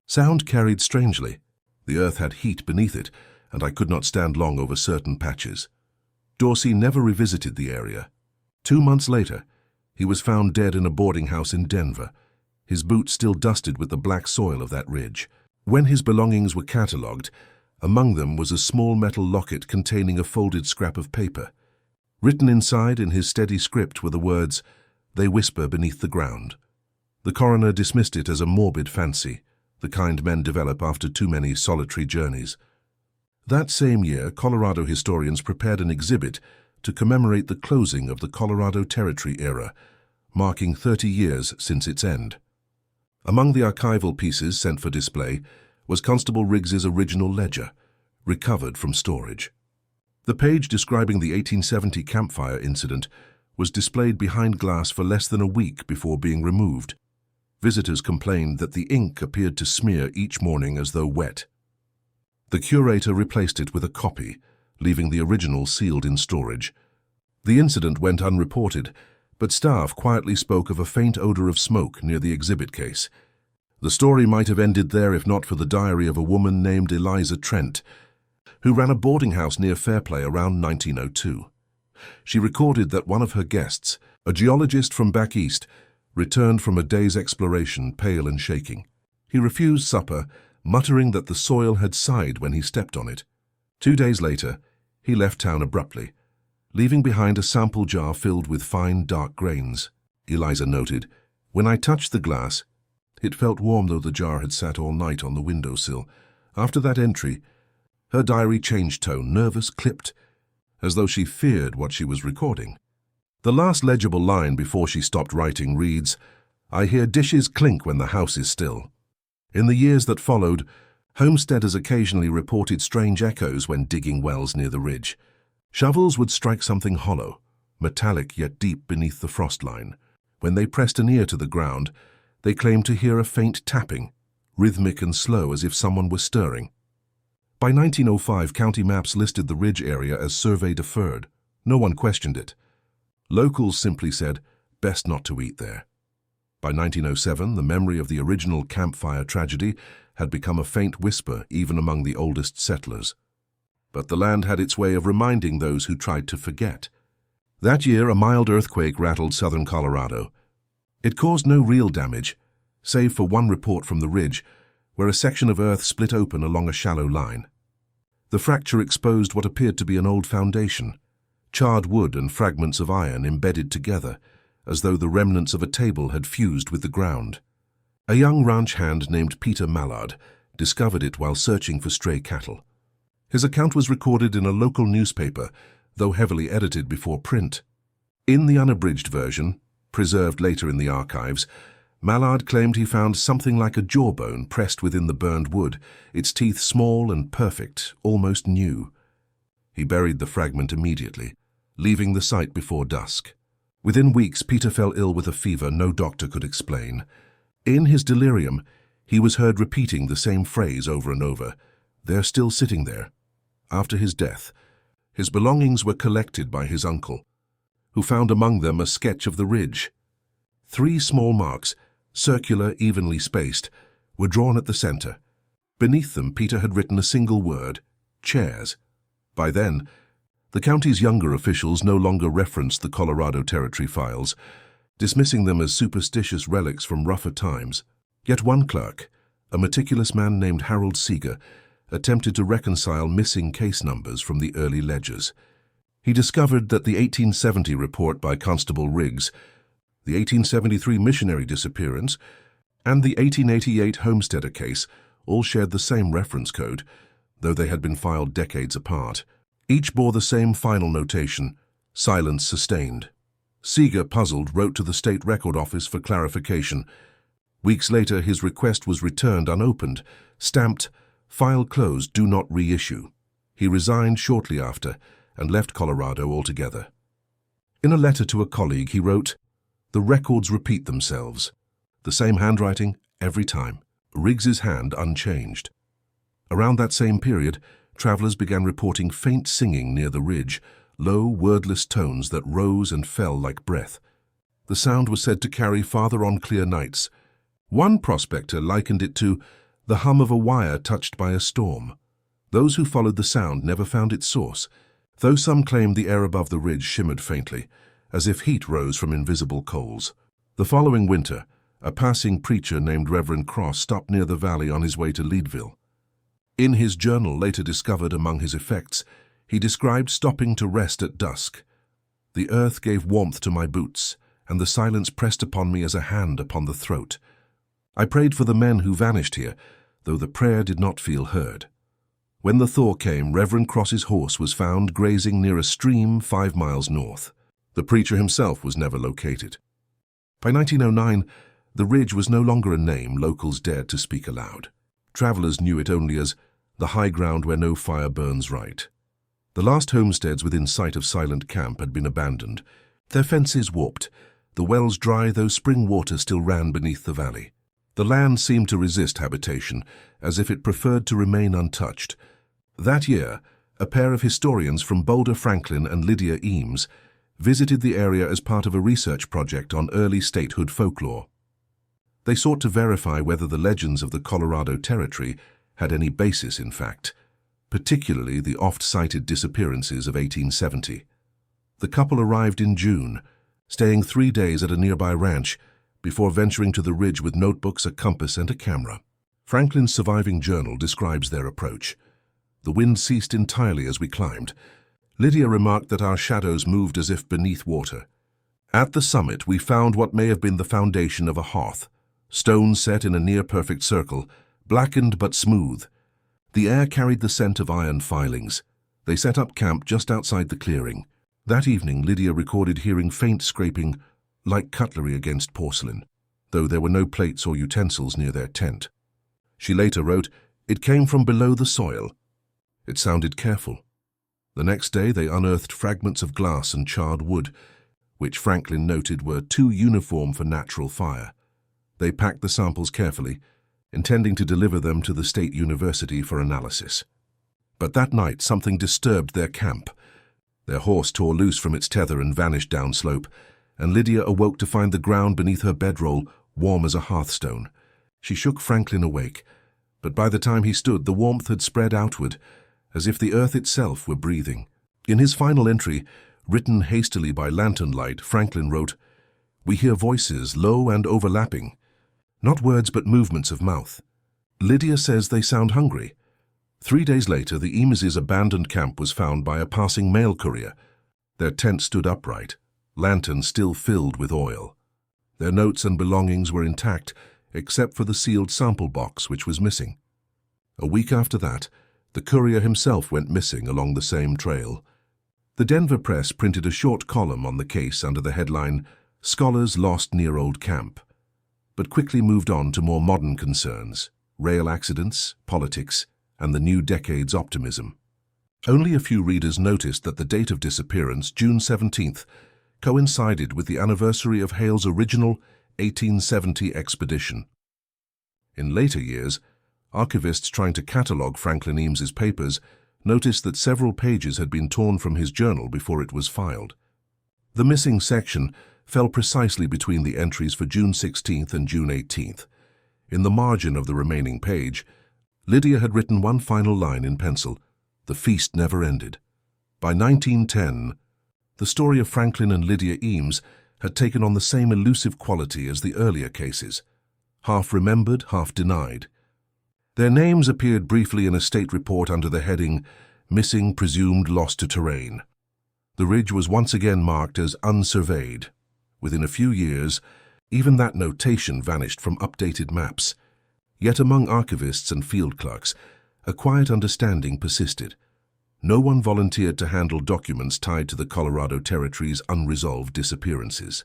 Sound carried strangely. The earth had heat beneath it, and I could not stand long over certain patches. Dorsey never revisited the area. 2 months later, he was found dead in a boarding house in Denver, his boots still dusted with the black soil of that ridge. When his belongings were catalogued, among them was a small metal locket containing a folded scrap of paper. Written inside in his steady script were the words, "They whisper beneath the ground." The coroner dismissed it as a morbid fancy, the kind men develop after too many solitary journeys. That same year, Colorado historians prepared an exhibit to commemorate the closing of the Colorado Territory era, marking 30 years since its end. Among the archival pieces sent for display was Constable Riggs's original ledger, recovered from storage. The page describing the 1870 Campfire incident was displayed behind glass for less than a week before being removed. Visitors complained that the ink appeared to smear each morning as though wet. The curator replaced it with a copy, leaving the original sealed in storage. The incident went unreported, but staff quietly spoke of a faint odor of smoke near the exhibit case. The story might have ended there if not for the diary of a woman named Eliza Trent, who ran a boarding house near Fairplay around 1902. She recorded that one of her guests, a geologist from back east, returned from a day's exploration pale and shaking. He refused supper, muttering that the soil had sighed when he stepped on it. 2 days later, he left town abruptly, leaving behind a sample jar filled with fine, dark grains. Eliza noted, "When I touched the glass, it felt warm though the jar had sat all night on the windowsill." After that entry, her diary changed tone, nervous, clipped, as though she feared what she was recording. The last legible line before she stopped writing reads, "I hear dishes clink when the house is still." In the years that followed, homesteaders occasionally reported strange echoes when digging wells near the ridge. Shovels would strike something hollow, metallic yet deep beneath the frost line. When they pressed an ear to the ground, they claimed to hear a faint tapping, rhythmic and slow as if someone were stirring. By 1905, county maps listed the ridge area as survey deferred. No one questioned it. Locals simply said, "Best not to eat there." By 1907, the memory of the original Campfire tragedy had become a faint whisper even among the oldest settlers. But the land had its way of reminding those who tried to forget. That year, a mild earthquake rattled southern Colorado. It caused no real damage, save for one report from the ridge, where a section of earth split open along a shallow line. The fracture exposed what appeared to be an old foundation, charred wood and fragments of iron embedded together, as though the remnants of a table had fused with the ground. A young ranch hand named Peter Mallard discovered it while searching for stray cattle. His account was recorded in a local newspaper, though heavily edited before print. In the unabridged version, preserved later in the archives, Mallard claimed he found something like a jawbone pressed within the burned wood, its teeth small and perfect, almost new. He buried the fragment immediately, leaving the site before dusk. Within weeks, Peter fell ill with a fever no doctor could explain. In his delirium, he was heard repeating the same phrase over and over, "They're still sitting there." After his death, his belongings were collected by his uncle, who found among them a sketch of the ridge. 3 small marks, circular, evenly spaced, were drawn at the center. Beneath them, Peter had written a single word, chairs. By then, the county's younger officials no longer referenced the Colorado Territory files, dismissing them as superstitious relics from rougher times. Yet one clerk, a meticulous man named Harold Seeger, attempted to reconcile missing case numbers from the early ledgers. He discovered that the 1870 report by Constable Riggs, the 1873 missionary disappearance, and the 1888 homesteader case all shared the same reference code, though they had been filed decades apart. Each bore the same final notation, silence sustained. Seeger, puzzled, wrote to the state record office for clarification. Weeks later, his request was returned unopened, stamped, "File closed, do not reissue." He resigned shortly after and left Colorado altogether. In a letter to a colleague, he wrote, "The records repeat themselves. The same handwriting every time. Riggs's hand unchanged." Around that same period, travelers began reporting faint singing near the ridge, low, wordless tones that rose and fell like breath. The sound was said to carry farther on clear nights. One prospector likened it to the hum of a wire touched by a storm. Those who followed the sound never found its source, though some claimed the air above the ridge shimmered faintly, as if heat rose from invisible coals. The following winter, a passing preacher named Reverend Cross stopped near the valley on his way to Leadville. In his journal, later discovered among his effects, he described stopping to rest at dusk. "The earth gave warmth to my boots, and the silence pressed upon me as a hand upon the throat. I prayed for the men who vanished here, though the prayer did not feel heard. When the thaw came, Reverend Cross's horse was found grazing near a stream 5 miles north. The preacher himself was never located." By 1909, the ridge was no longer a name locals dared to speak aloud. Travelers knew it only as the high ground where no fire burns right. The last homesteads within sight of Silent Camp had been abandoned, their fences warped, the wells dry though spring water still ran beneath the valley. The land seemed to resist habitation, as if it preferred to remain untouched. That year, a pair of historians from Boulder Franklin and Lydia Eames visited the area as part of a research project on early statehood folklore. They sought to verify whether the legends of the Colorado Territory had any basis in fact, particularly the oft-cited disappearances of 1870. The couple arrived in June, staying 3 days at a nearby ranch before venturing to the ridge with notebooks, a compass, and a camera. Franklin's surviving journal describes their approach. "The wind ceased entirely as we climbed. Lydia remarked that our shadows moved as if beneath water. At the summit, we found what may have been the foundation of a hearth, stone set in a near-perfect circle, blackened but smooth. The air carried the scent of iron filings. They set up camp just outside the clearing. That evening, Lydia recorded hearing faint scraping, like cutlery against porcelain, though there were no plates or utensils near their tent. She later wrote, "It came from below the soil." It sounded careful. The next day, they unearthed fragments of glass and charred wood, which Franklin noted were too uniform for natural fire. They packed the samples carefully, intending to deliver them to the state university for analysis. But that night, something disturbed their camp. Their horse tore loose from its tether and vanished downslope, and Lydia awoke to find the ground beneath her bedroll warm as a hearthstone. She shook Franklin awake, but by the time he stood, the warmth had spread outward, as if the earth itself were breathing. In his final entry, written hastily by lantern light, Franklin wrote, "We hear voices, low and overlapping. Not words but movements of mouth. Lydia says they sound hungry." 3 days later, the Eameses' abandoned camp was found by a passing mail courier. Their tent stood upright, lanterns still filled with oil. Their notes and belongings were intact, except for the sealed sample box, which was missing. A week after that, the courier himself went missing along the same trail. The Denver Press printed a short column on the case under the headline, "Scholars Lost Near Old Camp," but quickly moved on to more modern concerns, rail accidents, politics, and the new decade's optimism. Only a few readers noticed that the date of disappearance, June 17th, coincided with the anniversary of Hale's original 1870 expedition. In later years, archivists trying to catalogue Franklin Eames's papers noticed that several pages had been torn from his journal before it was filed. The missing section fell precisely between the entries for June 16th and June 18th. In the margin of the remaining page, Lydia had written one final line in pencil, "The feast never ended." By 1910, the story of Franklin and Lydia Eames had taken on the same elusive quality as the earlier cases, half remembered, half denied. Their names appeared briefly in a state report under the heading, "Missing, Presumed Lost to Terrain." The ridge was once again marked as unsurveyed. Within a few years, even that notation vanished from updated maps. Yet among archivists and field clerks, a quiet understanding persisted. No one volunteered to handle documents tied to the Colorado Territory's unresolved disappearances.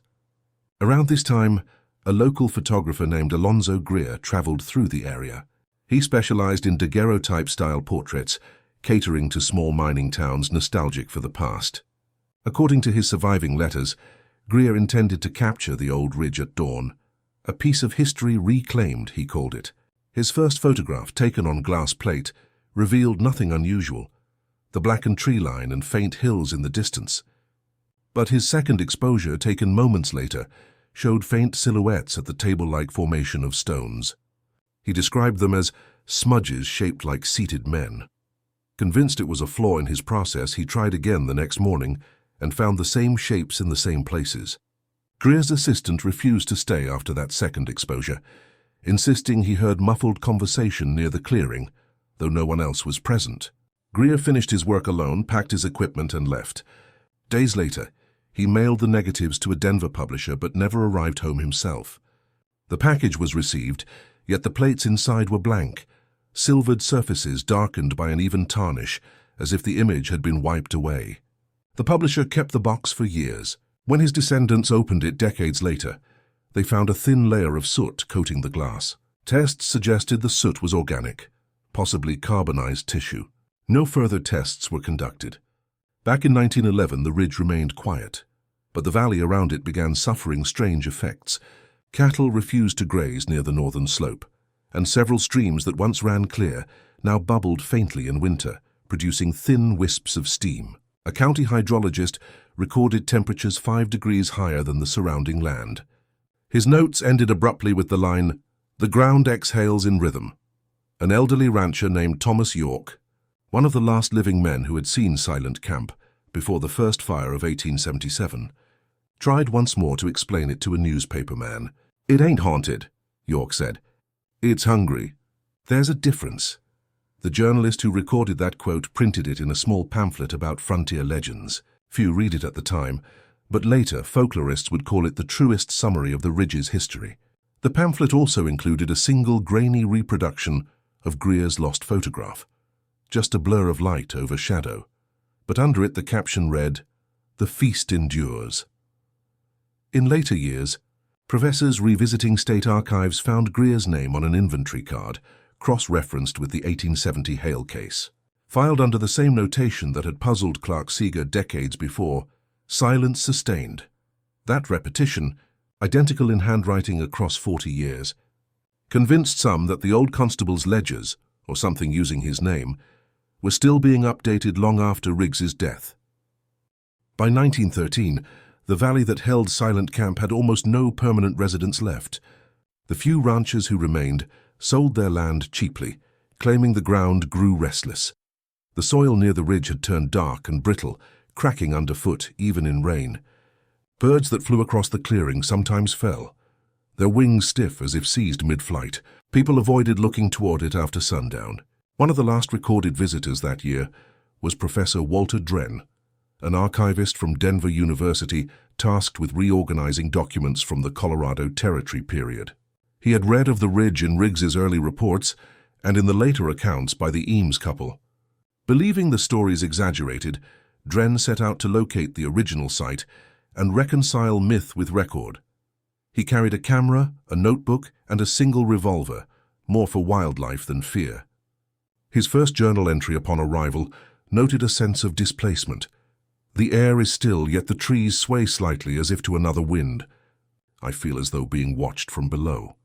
Around this time, a local photographer named Alonzo Greer traveled through the area. He specialized in daguerreotype style portraits, catering to small mining towns nostalgic for the past. According to his surviving letters, Greer intended to capture the old ridge at dawn. "A piece of history reclaimed," he called it. His first photograph, taken on glass plate, revealed nothing unusual, the blackened tree line and faint hills in the distance. But his second exposure, taken moments later, showed faint silhouettes at the table-like formation of stones. He described them as smudges shaped like seated men. Convinced it was a flaw in his process, he tried again the next morning and found the same shapes in the same places. Greer's assistant refused to stay after that second exposure, insisting he heard muffled conversation near the clearing, though no one else was present. Greer finished his work alone, packed his equipment, and left. Days later, he mailed the negatives to a Denver publisher but never arrived home himself. The package was received, yet the plates inside were blank, silvered surfaces darkened by an even tarnish, as if the image had been wiped away. The publisher kept the box for years. When his descendants opened it decades later, they found a thin layer of soot coating the glass. Tests suggested the soot was organic, possibly carbonized tissue. No further tests were conducted. Back in 1911, the ridge remained quiet, but the valley around it began suffering strange effects. Cattle refused to graze near the northern slope, and several streams that once ran clear now bubbled faintly in winter, producing thin wisps of steam. A county hydrologist recorded temperatures 5 degrees higher than the surrounding land. His notes ended abruptly with the line, "The ground exhales in rhythm." An elderly rancher named Thomas York, one of the last living men who had seen Silent Camp before the first fire of 1877, tried once more to explain it to a newspaper man. "It ain't haunted," York said. "It's hungry. There's a difference." The journalist who recorded that quote printed it in a small pamphlet about frontier legends. Few read it at the time, but later folklorists would call it the truest summary of the ridge's history. The pamphlet also included a single grainy reproduction of Greer's lost photograph, just a blur of light over shadow, but under it the caption read, "The feast endures." In later years, professors revisiting state archives found Greer's name on an inventory card, cross-referenced with the 1870 Hale case. Filed under the same notation that had puzzled Clark Seeger decades before, "Silence sustained." That repetition, identical in handwriting across 40 years, convinced some that the old constable's ledgers, or something using his name, were still being updated long after Riggs's death. By 1913, the valley that held Silent Camp had almost no permanent residents left. The few ranchers who remained sold their land cheaply, claiming the ground grew restless. The soil near the ridge had turned dark and brittle, cracking underfoot even in rain. Birds that flew across the clearing sometimes fell, their wings stiff as if seized mid-flight. People avoided looking toward it after sundown. One of the last recorded visitors that year was Professor Walter Drenn, an archivist from Denver University tasked with reorganizing documents from the Colorado Territory period. He had read of the ridge in Riggs's early reports and in the later accounts by the Eames couple. Believing the stories exaggerated, Drenn set out to locate the original site and reconcile myth with record. He carried a camera, a notebook, and a single revolver, more for wildlife than fear. His first journal entry upon arrival noted a sense of displacement. The air is still, yet the trees sway slightly as if to another wind. I feel as though being watched from below.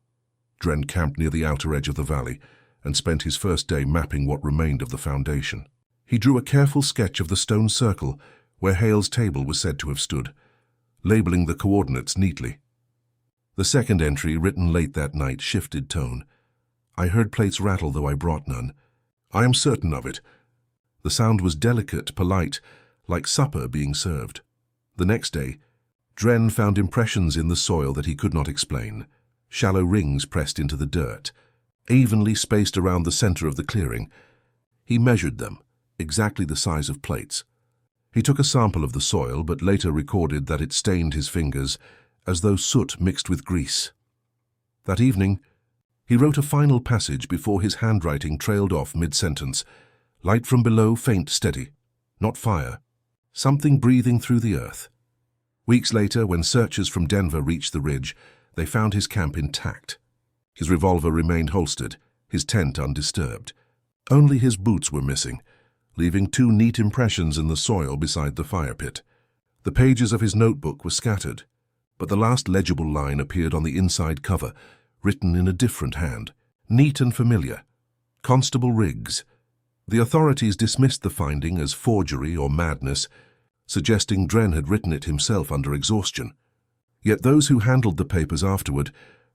Drenn camped near the outer edge of the valley and spent his first day mapping what remained of the foundation. He drew a careful sketch of the stone circle where Hale's table was said to have stood, labeling the coordinates neatly. The second entry, written late that night, shifted tone. I heard plates rattle, though I brought none. I am certain of it. The sound was delicate, polite, like supper being served. The next day, Drenn found impressions in the soil that he could not explain, shallow rings pressed into the dirt, evenly spaced around the center of the clearing. He measured them, exactly the size of plates. He took a sample of the soil, but later recorded that it stained his fingers as though soot mixed with grease. That evening, he wrote a final passage before his handwriting trailed off mid-sentence. Light from below, faint, steady. Not fire. Something breathing through the earth. Weeks later, when searchers from Denver reached the ridge, they found his camp intact. His revolver remained holstered, his tent undisturbed. Only his boots were missing, leaving 2 neat impressions in the soil beside the fire pit. The pages of his notebook were scattered, but the last legible line appeared on the inside cover, written in a different hand, neat and familiar. Constable Riggs. The authorities dismissed the finding as forgery or madness, suggesting Drenn had written it himself under exhaustion. Yet those who handled the papers afterward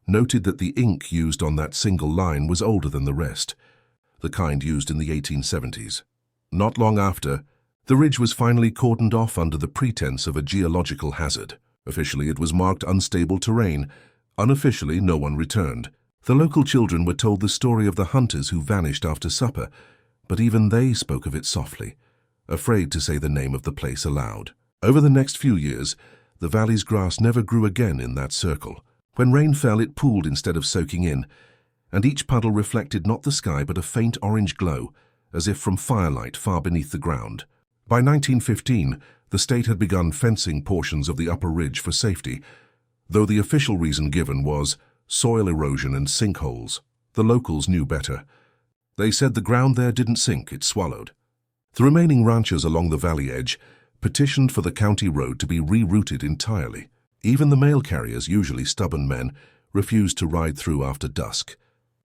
noted that the ink used on that single line was older than the rest, the kind used in the 1870s. Not long after, the ridge was finally cordoned off under the pretense of a geological hazard. Officially, it was marked unstable terrain. Unofficially, no one returned. The local children were told the story of the hunters who vanished after supper, but even they spoke of it softly, afraid to say the name of the place aloud. Over the next few years, the valley's grass never grew again in that circle. When rain fell, it pooled instead of soaking in, and each puddle reflected not the sky but a faint orange glow, as if from firelight far beneath the ground. By 1915, the state had begun fencing portions of the upper ridge for safety, though the official reason given was soil erosion and sinkholes. The locals knew better. They said the ground there didn't sink, it swallowed. The remaining ranchers along the valley edge petitioned for the county road to be rerouted entirely. Even the mail carriers, usually stubborn men, refused to ride through after dusk.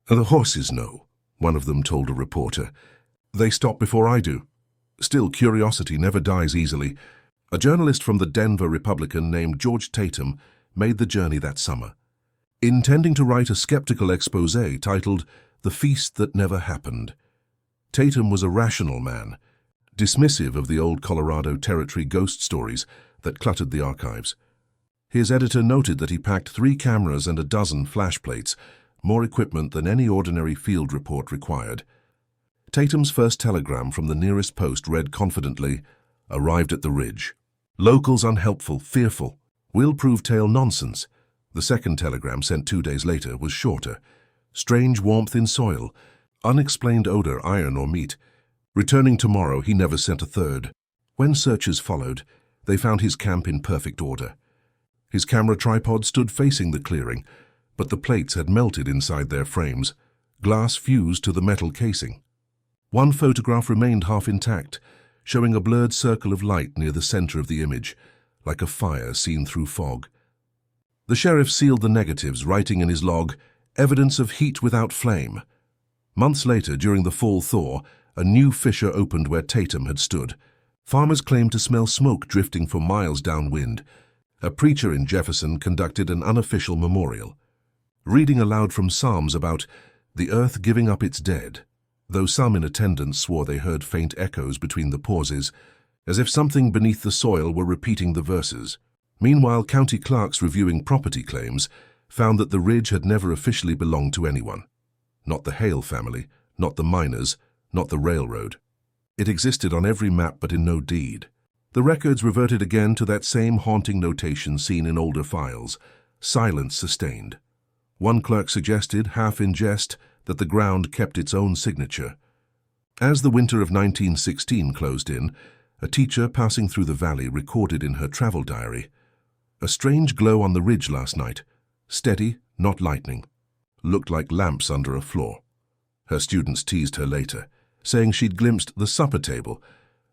The horses know, one of them told a reporter. They stop before I do. Still, curiosity never dies easily. A journalist from the Denver Republican named George Tatum made the journey that summer, intending to write a skeptical expose titled The Feast That Never Happened. Tatum was a rational man, dismissive of the old Colorado Territory ghost stories that cluttered the archives. His editor noted that he packed 3 cameras and a dozen flash plates, more equipment than any ordinary field report required. Tatum's first telegram from the nearest post read confidently, "Arrived at the ridge. Locals unhelpful, fearful. Will prove tale nonsense." The second telegram, sent 2 days later, was shorter. "Strange warmth in soil. Unexplained odor, iron or meat. Returning tomorrow." He never sent a third. When searchers followed, they found his camp in perfect order. His camera tripod stood facing the clearing, but the plates had melted inside their frames. Glass fused to the metal casing. One photograph remained half intact, showing a blurred circle of light near the center of the image, like a fire seen through fog. The sheriff sealed the negatives, writing in his log, "Evidence of heat without flame." Months later, during the fall thaw, a new fissure opened where Tatum had stood. Farmers claimed to smell smoke drifting for miles downwind. A preacher in Jefferson conducted an unofficial memorial, reading aloud from Psalms about the earth giving up its dead. though some in attendance swore they heard faint echoes between the pauses, as if something beneath the soil were repeating the verses. Meanwhile, county clerks reviewing property claims found that the ridge had never officially belonged to anyone. Not the Hale family, not the miners, not the railroad. It existed on every map but in no deed. The records reverted again to that same haunting notation seen in older files: silence sustained. One clerk suggested, half in jest, that the ground kept its own signature. As the winter of 1916 closed in, a teacher passing through the valley recorded in her travel diary, "A strange glow on the ridge last night, steady, not lightning. Looked like lamps under a floor." Her students teased her later, saying she'd glimpsed the supper table,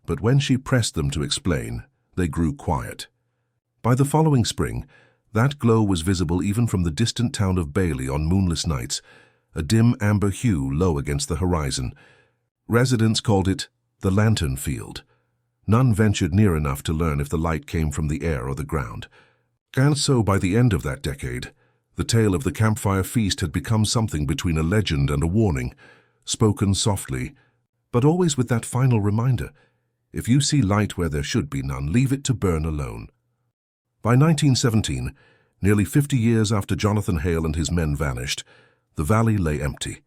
but when she pressed them to explain, they grew quiet. By the following spring, that glow was visible even from the distant town of Bailey on moonless nights, a dim amber hue low against the horizon. Residents called it the Lantern Field. None ventured near enough to learn if the light came from the air or the ground. And so, by the end of that decade, the tale of the Campfire Feast had become something between a legend and a warning, spoken softly, but always with that final reminder: if you see light where there should be none, leave it to burn alone. By 1917, nearly 50 years after Jonathan Hale and his men vanished, the valley lay empty.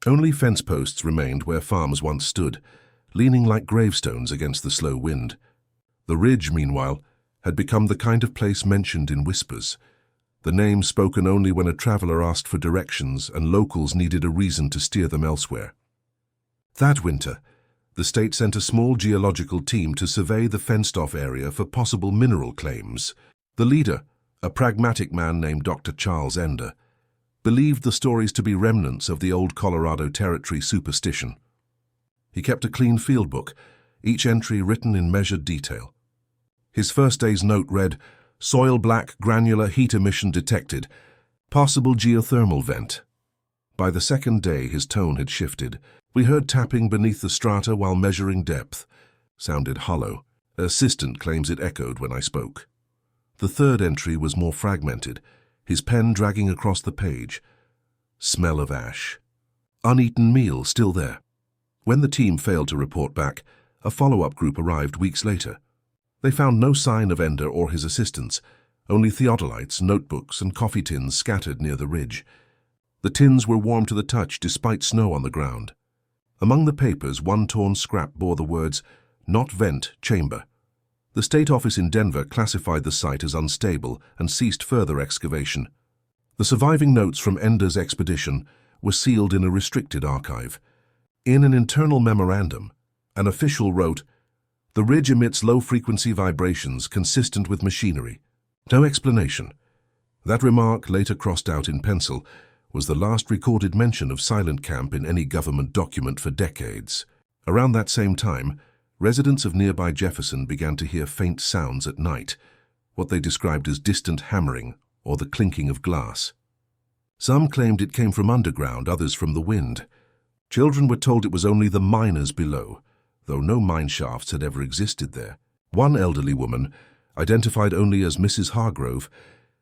Only fence posts remained where farms once stood, leaning like gravestones against the slow wind. The ridge, meanwhile, had become the kind of place mentioned in whispers, the name spoken only when a traveler asked for directions and locals needed a reason to steer them elsewhere. That winter, the state sent a small geological team to survey the fenced-off area for possible mineral claims. The leader, a pragmatic man named Dr. Charles Ender, believed the stories to be remnants of the old Colorado Territory superstition. He kept a clean field book, each entry written in measured detail. His first day's note read, "Soil black granular heat emission detected. Possible geothermal vent." By the second day, his tone had shifted. "We heard tapping beneath the strata while measuring depth." Sounded hollow. An assistant claims it echoed when I spoke. The third entry was more fragmented, his pen dragging across the page. "Smell of ash. Uneaten meal still there." When the team failed to report back, a follow-up group arrived weeks later. They found no sign of Ender or his assistants, only theodolites, notebooks, and coffee tins scattered near the ridge. The tins were warm to the touch despite snow on the ground. Among the papers, one torn scrap bore the words, "Not vent, chamber." The state office in Denver classified the site as unstable and ceased further excavation. The surviving notes from Ender's expedition were sealed in a restricted archive. In an internal memorandum, an official wrote, "The ridge emits low-frequency vibrations consistent with machinery." No explanation. That remark, later crossed out in pencil, was the last recorded mention of Silent Camp in any government document for decades. Around that same time, residents of nearby Jefferson began to hear faint sounds at night, what they described as distant hammering or the clinking of glass. Some claimed it came from underground, others from the wind. Children were told it was only the miners below, though no mine shafts had ever existed there. One elderly woman, identified only as Mrs. Hargrove,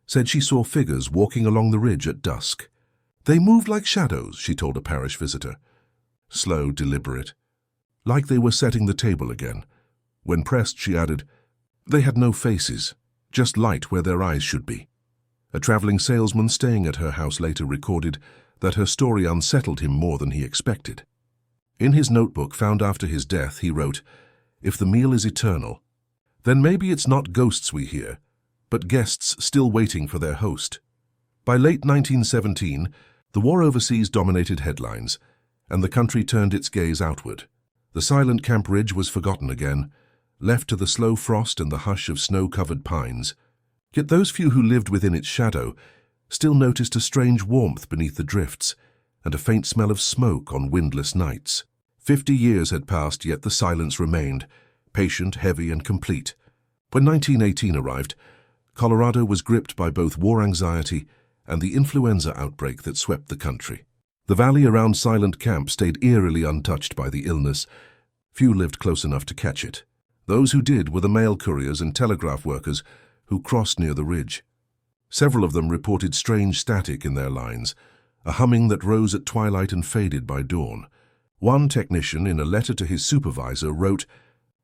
said she saw figures walking along the ridge at dusk. "They moved like shadows," she told a parish visitor. Slow, deliberate, like they were setting the table again. When pressed, she added, "They had no faces, just light where their eyes should be." A traveling salesman staying at her house later recorded that her story unsettled him more than he expected. In his notebook found after his death, he wrote, "If the meal is eternal, then maybe it's not ghosts we hear, but guests still waiting for their host." By late 1917, the war overseas dominated headlines, and the country turned its gaze outward. The Silent Camp Ridge was forgotten again, left to the slow frost and the hush of snow-covered pines. Yet those few who lived within its shadow still noticed a strange warmth beneath the drifts and a faint smell of smoke on windless nights. 50 years had passed, yet the silence remained, patient, heavy, and complete. When 1918 arrived, Colorado was gripped by both war anxiety and the influenza outbreak that swept the country. The valley around Silent Camp stayed eerily untouched by the illness. Few lived close enough to catch it. Those who did were the mail couriers and telegraph workers who crossed near the ridge. Several of them reported strange static in their lines, a humming that rose at twilight and faded by dawn. One technician, in a letter to his supervisor, wrote,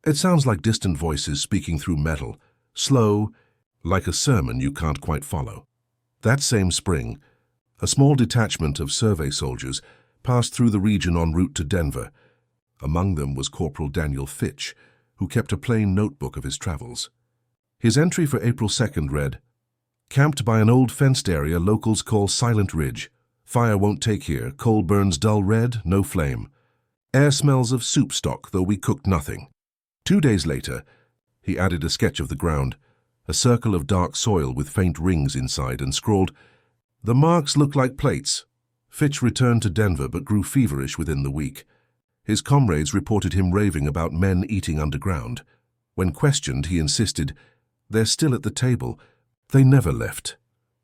"It sounds like distant voices speaking through metal, slow, like a sermon you can't quite follow." That same spring, a small detachment of survey soldiers passed through the region en route to Denver. Among them was Corporal Daniel Fitch, who kept a plain notebook of his travels. His entry for April 2nd read, "Camped by an old fenced area locals call Silent Ridge. Fire won't take here. Coal burns dull red, no flame. Air smells of soup stock, though we cooked nothing." 2 days later, he added a sketch of the ground, a circle of dark soil with faint rings inside, and scrawled, "The marks look like plates." Fitch returned to Denver but grew feverish within the week. His comrades reported him raving about men eating underground. When questioned, he insisted, "They're still at the table. They never left."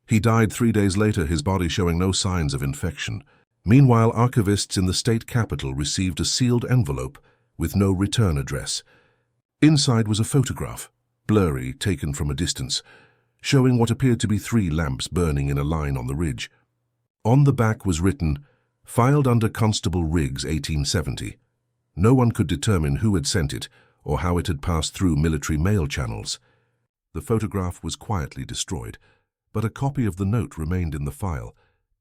He died 3 days later, his body showing no signs of infection. Meanwhile, archivists in the state capitol received a sealed envelope with no return address. Inside was a photograph, blurry, taken from a distance, showing what appeared to be 3 lamps burning in a line on the ridge. On the back was written, "Filed under Constable Riggs, 1870. No one could determine who had sent it or how it had passed through military mail channels. The photograph was quietly destroyed, but a copy of the note remained in the file,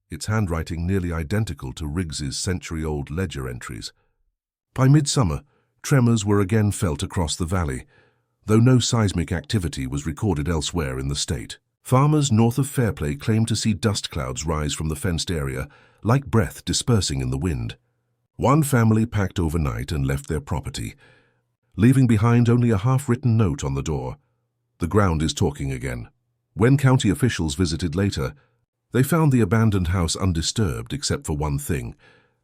its handwriting nearly identical to Riggs's century-old ledger entries. By midsummer, tremors were again felt across the valley, though no seismic activity was recorded elsewhere in the state. Farmers north of Fairplay claimed to see dust clouds rise from the fenced area, like breath dispersing in the wind. One family packed overnight and left their property, leaving behind only a half-written note on the door. "The ground is talking again." When county officials visited later, they found the abandoned house undisturbed except for one thing: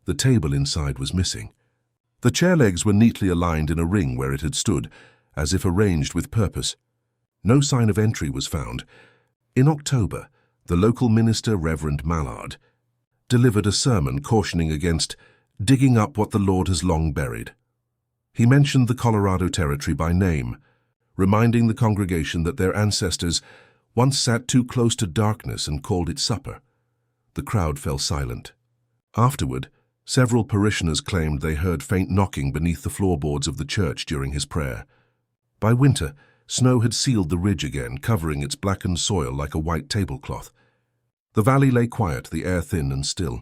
the table inside was missing. The chair legs were neatly aligned in a ring where it had stood, as if arranged with purpose. No sign of entry was found. In October, the local minister, Reverend Mallard, delivered a sermon cautioning against digging up what the Lord has long buried. He mentioned the Colorado Territory by name, reminding the congregation that their ancestors once sat too close to darkness and called it supper. The crowd fell silent. Afterward, several parishioners claimed they heard faint knocking beneath the floorboards of the church during his prayer. By winter, snow had sealed the ridge again, covering its blackened soil like a white tablecloth. The valley lay quiet, the air thin and still.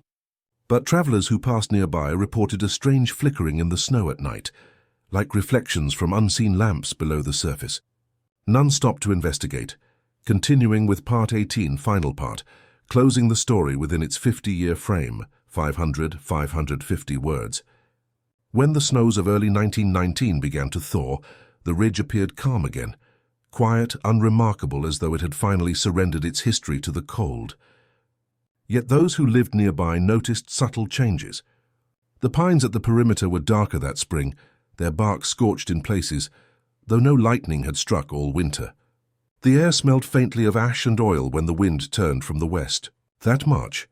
But travelers who passed nearby reported a strange flickering in the snow at night, like reflections from unseen lamps below the surface. None stopped to investigate, continuing with Part 18, final part, closing the story within its 50-year frame, 550 words. When the snows of early 1919 began to thaw, the ridge appeared calm again, quiet, unremarkable, as though it had finally surrendered its history to the cold. Yet those who lived nearby noticed subtle changes. The pines at the perimeter were darker that spring, their bark scorched in places, though no lightning had struck all winter. The air smelled faintly of ash and oil when the wind turned from the west. That March,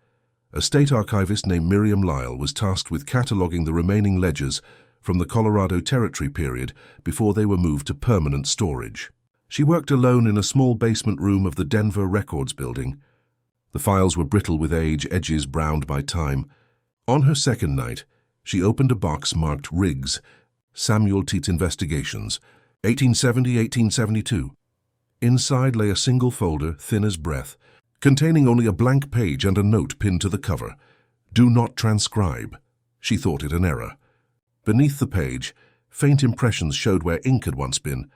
a state archivist named Miriam Lyle was tasked with cataloging the remaining ledgers from the Colorado Territory period before they were moved to permanent storage. She worked alone in a small basement room of the Denver Records Building. The files were brittle with age, edges browned by time. On her second night, she opened a box marked Riggs, Samuel Teats Investigations, 1870-1872. Inside lay a single folder, thin as breath, containing only a blank page and a note pinned to the cover. "Do not transcribe." She thought it an error. Beneath the page, faint impressions showed where ink had once been,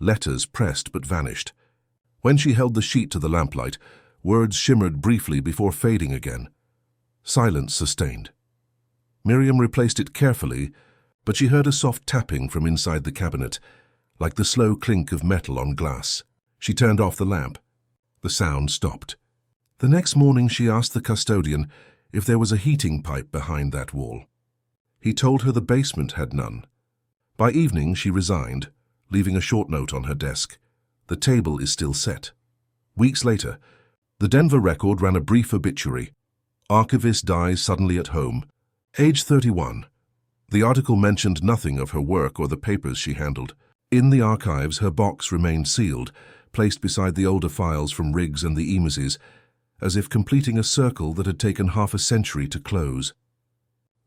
letters pressed but vanished. When she held the sheet to the lamplight, words shimmered briefly before fading again. Silence sustained. Miriam replaced it carefully, but she heard a soft tapping from inside the cabinet, like the slow clink of metal on glass. She turned off the lamp. The sound stopped. The next morning she asked the custodian if there was a heating pipe behind that wall. He told her the basement had none. By evening she resigned, leaving a short note on her desk. "The table is still set." Weeks later, the Denver Record ran a brief obituary. "Archivist dies suddenly at home. Age 31. The article mentioned nothing of her work or the papers she handled. In the archives, her box remained sealed, placed beside the older files from Riggs and the Emeses, as if completing a circle that had taken half a century to close.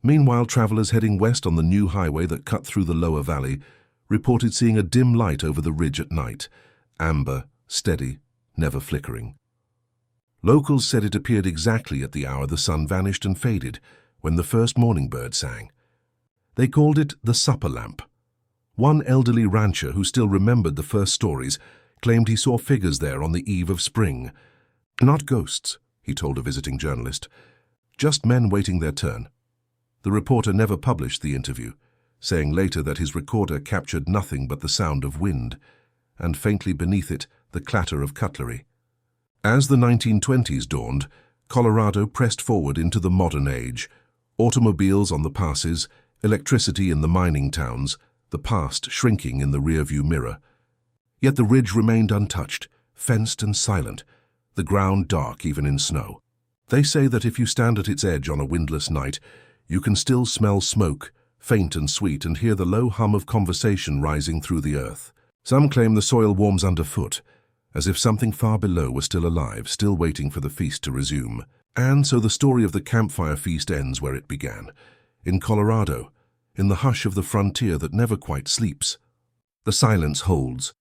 Meanwhile, travelers heading west on the new highway that cut through the lower valley reported seeing a dim light over the ridge at night, amber, steady, never flickering. Locals said it appeared exactly at the hour the sun vanished and faded when the first morning bird sang. They called it the supper lamp. One elderly rancher who still remembered the first stories claimed he saw figures there on the eve of spring. Not ghosts, he told a visiting journalist, just men waiting their turn. The reporter never published the interview, saying later that his recorder captured nothing but the sound of wind, and faintly beneath it, the clatter of cutlery. As the 1920s dawned, Colorado pressed forward into the modern age. Automobiles on the passes, electricity in the mining towns, the past shrinking in the rearview mirror. Yet the ridge remained untouched, fenced and silent, the ground dark even in snow. They say that if you stand at its edge on a windless night, you can still smell smoke, faint and sweet, and hear the low hum of conversation rising through the earth. Some claim the soil warms underfoot, as if something far below were still alive, still waiting for the feast to resume. And so the story of the campfire feast ends where it began, in Colorado, in the hush of the frontier that never quite sleeps. The silence holds,